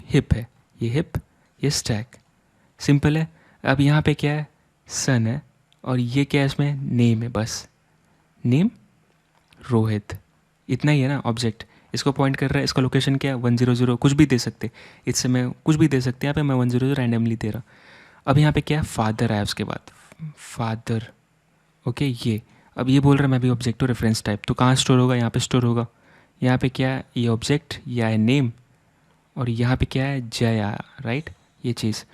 हिप है, ये हिप, ये स्टैक, सिंपल है। अब यहाँ पे क्या है, सन है, और ये क्या है, इसमें नेम है, बस नेम रोहित, इतना ही है ना ऑब्जेक्ट। इसको पॉइंट कर रहा है, इसका लोकेशन क्या है, 100, कुछ भी दे सकते, इससे मैं कुछ भी दे सकते हैं, यहाँ पे मैं 100 रैंडमली दे रहा। अब यहाँ पे क्या है, फादर आया उसके बाद, फादर, ओके, ये अब ये बोल रहा है मैं भी ऑब्जेक्ट हूँ रेफरेंस टाइप, तो कहाँ स्टोर होगा, यहाँ पे स्टोर होगा। यहाँ पे क्या है, ये ऑब्जेक्ट, ये है नेम, और यहाँ पे क्या है, जय आया, राइट, ये चीज़।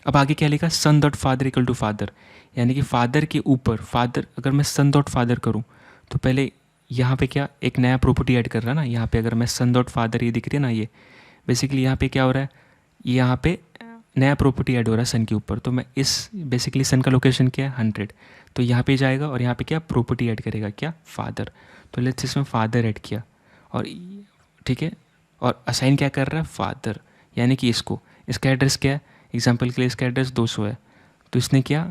अब आगे क्या लिखा, son dot father equal to father, यानी कि फादर के ऊपर फादर, अगर मैं सन डॉट फादर करूँ तो पहले यहाँ पे क्या, एक नया प्रॉपर्टी ऐड कर रहा है ना। यहाँ पे अगर मैं सन डॉट फादर, ये दिख रही है ना, ये बेसिकली यहाँ पे क्या हो रहा है, यहाँ पे नया प्रॉपर्टी ऐड हो रहा है सन के ऊपर। तो मैं इस बेसिकली सन का लोकेशन क्या है, 100, तो यहाँ पे जाएगा और यहाँ पे क्या प्रॉपर्टी ऐड करेगा, क्या, फादर। तो लेट्स इसमें फादर ऐड किया, और ठीक है, और असाइन क्या कर रहा है, फादर, यानी कि इसको, इसका एड्रेस क्या है, एग्जांपल के लिए इसका एड्रेस 200 है, तो इसने क्या,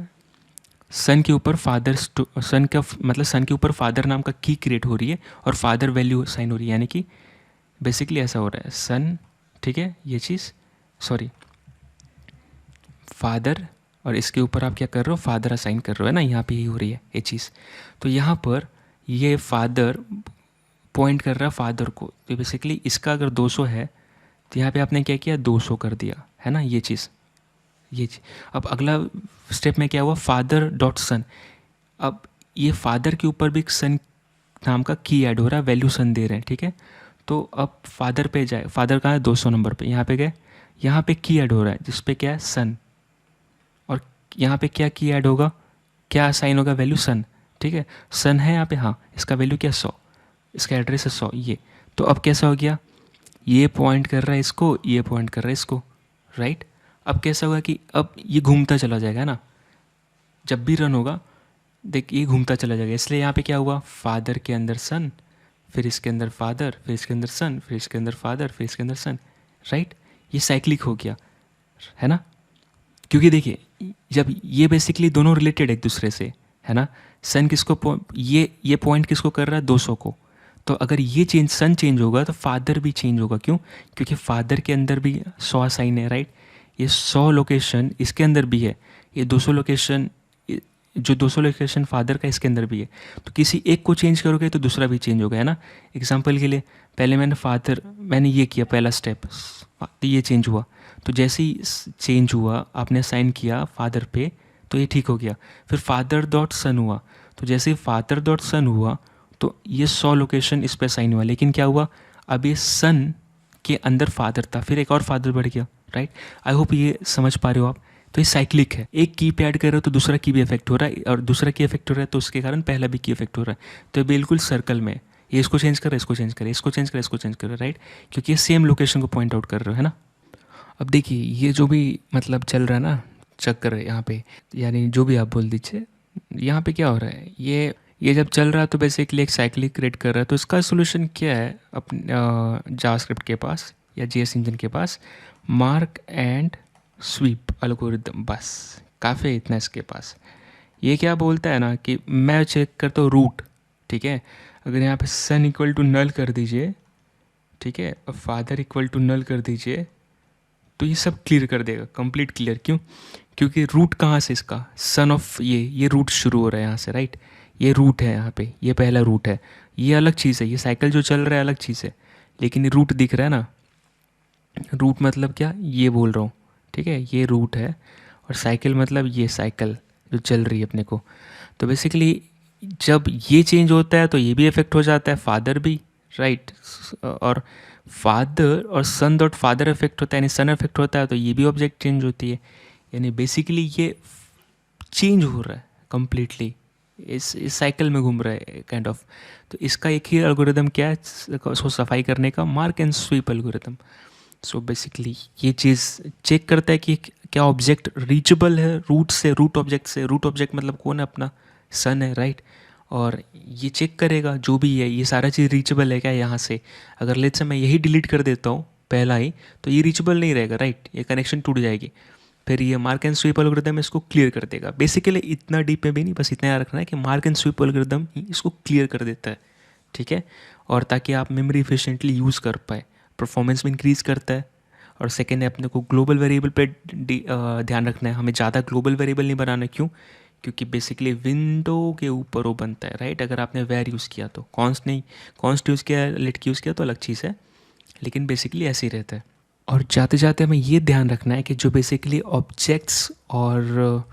सन के ऊपर फादर, सन का मतलब सन के ऊपर फादर नाम का की क्रिएट हो रही है, और फादर वैल्यू साइन हो रही है, यानी कि बेसिकली ऐसा हो रहा है, सन, ठीक है, ये चीज़, सॉरी, फादर, और इसके ऊपर आप क्या कर रहे हो, फादर असाइन कर रहे हो, है ना, यहाँ पे ही हो रही है ये चीज़। तो यहाँ पर ये फादर पॉइंट कर रहा है फादर को, तो बेसिकली इसका अगर 200 है तो यहाँ पे आपने क्या किया, 200 कर दिया, है ना, ये चीज़, ये चीज़। अब अगला स्टेप में क्या हुआ, फादर डॉट सन। अब ये फादर के ऊपर भी सन नाम का की ऐड हो रहा है, वैल्यू सन दे रहे हैं, ठीक है। तो अब फादर पे जाए, फादर कहाँ है, 200 नंबर पे, यहाँ पे गए, यहाँ पे की ऐड हो रहा है जिस पे क्या है, सन, और यहाँ पे क्या की ऐड होगा, क्या साइन होगा, वैल्यू सन, ठीक है, सन है यहाँ पे, हाँ, इसका वैल्यू क्या, 100, इसका एड्रेस है 100, ये। तो अब कैसा हो गया, ये पॉइंट कर रहा है इसको, ये पॉइंट कर रहा है इसको, राइट। अब कैसा होगा कि अब ये घूमता चला जाएगा, है ना, जब भी रन होगा देख ये घूमता चला जाएगा। इसलिए यहाँ पे क्या हुआ, फादर के अंदर सन, फिर इसके अंदर फादर, फिर इसके अंदर सन, फिर इसके अंदर फादर, फिर इसके अंदर सन, राइट। ये साइक्लिक हो गया, है ना, क्योंकि देखिए जब ये बेसिकली दोनों रिलेटेड एक दूसरे से, है ना। सन किसको, ये पॉइंट किसको कर रहा है, 200 को। तो अगर ये चेंज, सन चेंज होगा तो फादर भी चेंज होगा, क्यों, क्योंकि फादर के अंदर भी 100 साइन है, राइट। ये 100 लोकेशन इसके अंदर भी है, ये 200 लोकेशन, जो 200 लोकेशन फादर का इसके अंदर भी है। तो किसी एक को चेंज करोगे तो दूसरा भी चेंज होगा, है ना। एग्जांपल के लिए पहले मैंने फादर, मैंने ये किया पहला स्टेप, तो ये चेंज हुआ, तो जैसे ही चेंज हुआ आपने साइन किया फादर पे तो ये ठीक हो गया। फिर फादर डॉट सन हुआ, तो जैसे ही फादर डॉट सन हुआ तो ये 100 लोकेशन इस पे साइन हुआ, लेकिन क्या हुआ, अब ये सन के अंदर फादर था, फिर एक और फादर बढ़ गया, राइट। आई होप ये समझ पा रहे हो आप। तो ये साइक्लिक है, एक की पे ऐड कर रहे हो तो दूसरा की भी इफेक्ट हो रहा है, और दूसरा की इफेक्ट हो रहा है तो उसके कारण पहला भी की इफेक्ट हो रहा है। तो ये बिल्कुल सर्कल में, ये इसको चेंज कर रहा है, इसको चेंज कर रहा है, इसको चेंज कर रहा है, इसको चेंज कर रहा है, राइट, क्योंकि ये सेम लोकेशन को पॉइंट आउट कर रहे हो, है ना। अब देखिए ये जो भी मतलब चल रहा है ना चक्कर यहाँ पे, यानी जो भी आप बोल दीजिए, यहाँ पे क्या हो रहा है, ये ये जब चल रहा है तो बेसिकली एक साइकिल क्रिएट कर रहा है। तो इसका सोल्यूशन क्या है अपने जावास्क्रिप्ट के पास या जीएस इंजन के पास? मार्क एंड स्वीप एल्गोरिदम, बस काफ़ी है इतना इसके पास। ये क्या बोलता है ना कि मैं चेक करता हूँ रूट, ठीक है, अगर यहाँ पे सन इक्वल टू नल कर दीजिए, ठीक है, और फादर इक्वल टू नल कर दीजिए, तो ये सब क्लियर कर देगा, कंप्लीट क्लियर। क्यों? क्योंकि रूट कहाँ से इसका, सन ऑफ ये रूट शुरू हो रहा है यहाँ से, राइट। ये रूट है यहाँ पे, ये पहला रूट है, ये अलग चीज़ है, ये साइकिल जो चल रहा है अलग चीज़ है, लेकिन ये रूट दिख रहा है ना। रूट मतलब क्या, ये बोल रहा हूँ, ठीक है, ये रूट है, और साइकिल मतलब ये साइकिल जो चल रही है अपने को। तो बेसिकली जब ये चेंज होता है तो ये भी इफेक्ट हो जाता है, फादर भी, राइट। और फादर और सन डॉट फादर इफेक्ट होता है, यानी सन इफेक्ट होता है तो ये भी ऑब्जेक्ट चेंज होती है, यानी बेसिकली ये चेंज हो रहा है कम्प्लीटली, इस साइकिल में घूम रहा है काइंड ऑफ। तो इसका एक ही एल्गोरिदम क्या है उसको सफाई करने का, mark and sweep algorithm. So basically ये चीज़ चेक करता है कि क्या ऑब्जेक्ट रीचेबल है रूट से, रूट ऑब्जेक्ट से। रूट ऑब्जेक्ट मतलब कौन है, अपना सन है, राइट। और ये चेक करेगा जो भी है ये सारा चीज़ रीचेबल है क्या यहाँ से। अगर लेट्स से मैं यही डिलीट कर देता हूँ पहला ही, तो ये रीचेबल नहीं रहेगा, राइट, ये कनेक्शन टूट जाएगी। फिर ये मार्क एंड स्वीप एल्गोरिदम इसको क्लियर कर देगा। बेसिकली इतना डीप में भी नहीं, बस इतना याद रखना है कि मार्क एंड स्वीप एल्गोरिदम ही इसको क्लियर कर देता है, ठीक है। और ताकि आप मेमोरी इफिशिएंटली यूज़ कर पाए, परफॉर्मेंस भी इंक्रीज़ करता है। और सेकेंड है, अपने को ग्लोबल वेरिएबल पे ध्यान रखना है, हमें ज़्यादा ग्लोबल वेरिएबल नहीं बनाना। क्यों? क्योंकि बेसिकली विंडो के ऊपर वो बनता है, राइट। अगर आपने वेर यूज़ किया तो, कॉन्स्ट नहीं, कॉन्स्ट यूज़ किया, लिट यूज़ किया तो अलग चीज़ है, लेकिन बेसिकली ऐसे ही रहता है। और जाते जाते हमें ये ध्यान रखना है कि जो बेसिकली ऑब्जेक्ट्स और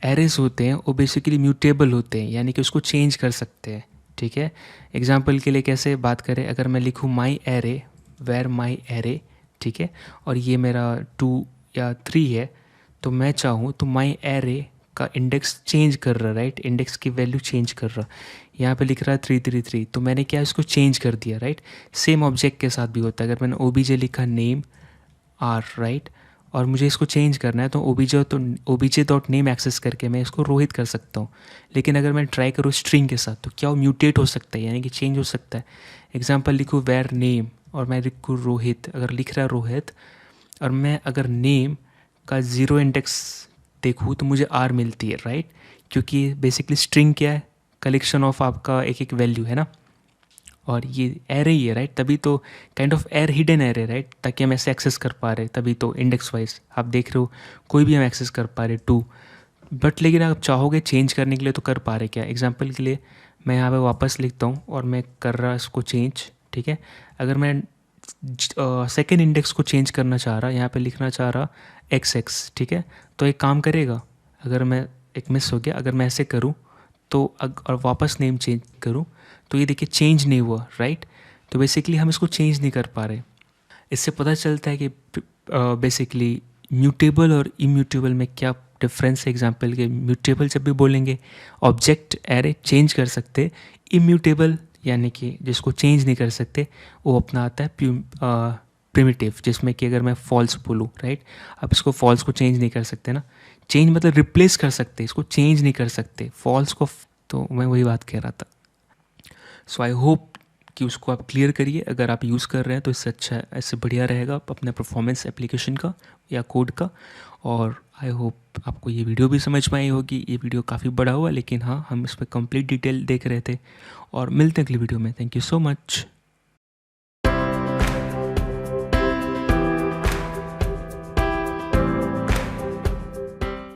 एरेज होते हैं वो बेसिकली म्यूटेबल होते हैं, यानी कि उसको चेंज कर सकते हैं, ठीक है। एग्जांपल के लिए कैसे बात करें, अगर मैं लिखूँ my array, var my array, ठीक है, और ये मेरा 2 या 3 है, तो मैं चाहूँ तो माई एरे का इंडेक्स चेंज कर रहा, राइट, इंडेक्स की वैल्यू चेंज कर रहा। यहाँ पे लिख रहा है 333, तो मैंने क्या इसको चेंज कर दिया, राइट। सेम ऑब्जेक्ट के साथ भी होता है, अगर मैंने ओबीजे लिखा नेम आर, राइट, और मुझे इसको चेंज करना है तो ओबीजे डॉट नेम एक्सेस करके मैं इसको रोहित कर सकता हूँ। लेकिन अगर मैं ट्राई करूँ स्ट्रिंग के साथ तो क्या वो म्यूटेट हो सकता है, यानी कि चेंज हो सकता है। एग्जांपल लिखूँ वेर नेम और मैं लिखूँ रोहित, अगर लिख रहा है रोहित और मैं अगर नेम का 0 इंडेक्स देखूँ तो मुझे आर मिलती है, राइट, क्योंकि बेसिकली स्ट्रिंग क्या है, कलेक्शन ऑफ आपका एक एक वैल्यू है ना, और ये एरे ही है, राइट। तभी तो काइंड ऑफ एर हिडन एरे, राइट, ताकि हम ऐसे एक्सेस कर पा रहे, तभी तो इंडेक्स वाइज आप देख रहे हो कोई भी हम एक्सेस कर पा रहे 2। बट लेकिन आप चाहोगे चेंज करने के लिए तो कर पा रहे क्या। एग्जांपल के लिए मैं यहाँ पे वापस लिखता हूँ और मैं कर रहा इसको चेंज, ठीक है। अगर मैं सेकेंड इंडेक्स को चेंज करना चाह रहा, यहाँ पे लिखना चाह रहा XX, ठीक है, तो एक काम करेगा। अगर मैं एक मिस हो गया, अगर मैं ऐसे करूँ तो और वापस नेम चेंज करूँ तो ये देखिए चेंज नहीं हुआ, राइट। तो बेसिकली हम इसको चेंज नहीं कर पा रहे। इससे पता चलता है कि बेसिकली म्यूटेबल और इम्यूटेबल में क्या डिफरेंस है। एग्जांपल के म्यूटेबल जब भी बोलेंगे ऑब्जेक्ट एरे चेंज कर सकते, इम्यूटेबल यानी कि जिसको चेंज नहीं कर सकते वो अपना आता है प्रिमिटिव, जिसमें कि अगर मैं फॉल्स बोलूँ, राइट, अब इसको फॉल्स को चेंज नहीं कर सकते ना, चेंज मतलब रिप्लेस कर सकते, इसको चेंज नहीं कर सकते फॉल्स को। तो मैं वही बात कह रहा था। सो आई होप कि उसको आप क्लियर करिए। अगर आप यूज़ कर रहे हैं तो इससे अच्छा, इससे बढ़िया रहेगा अपने परफॉर्मेंस एप्लीकेशन का या कोड का। और आई होप आपको ये वीडियो भी समझ में आई होगी। ये वीडियो काफ़ी बड़ा हुआ, लेकिन हाँ, हम इस पर कंप्लीट डिटेल देख रहे थे। और मिलते हैं अगली वीडियो में। Thank you so much.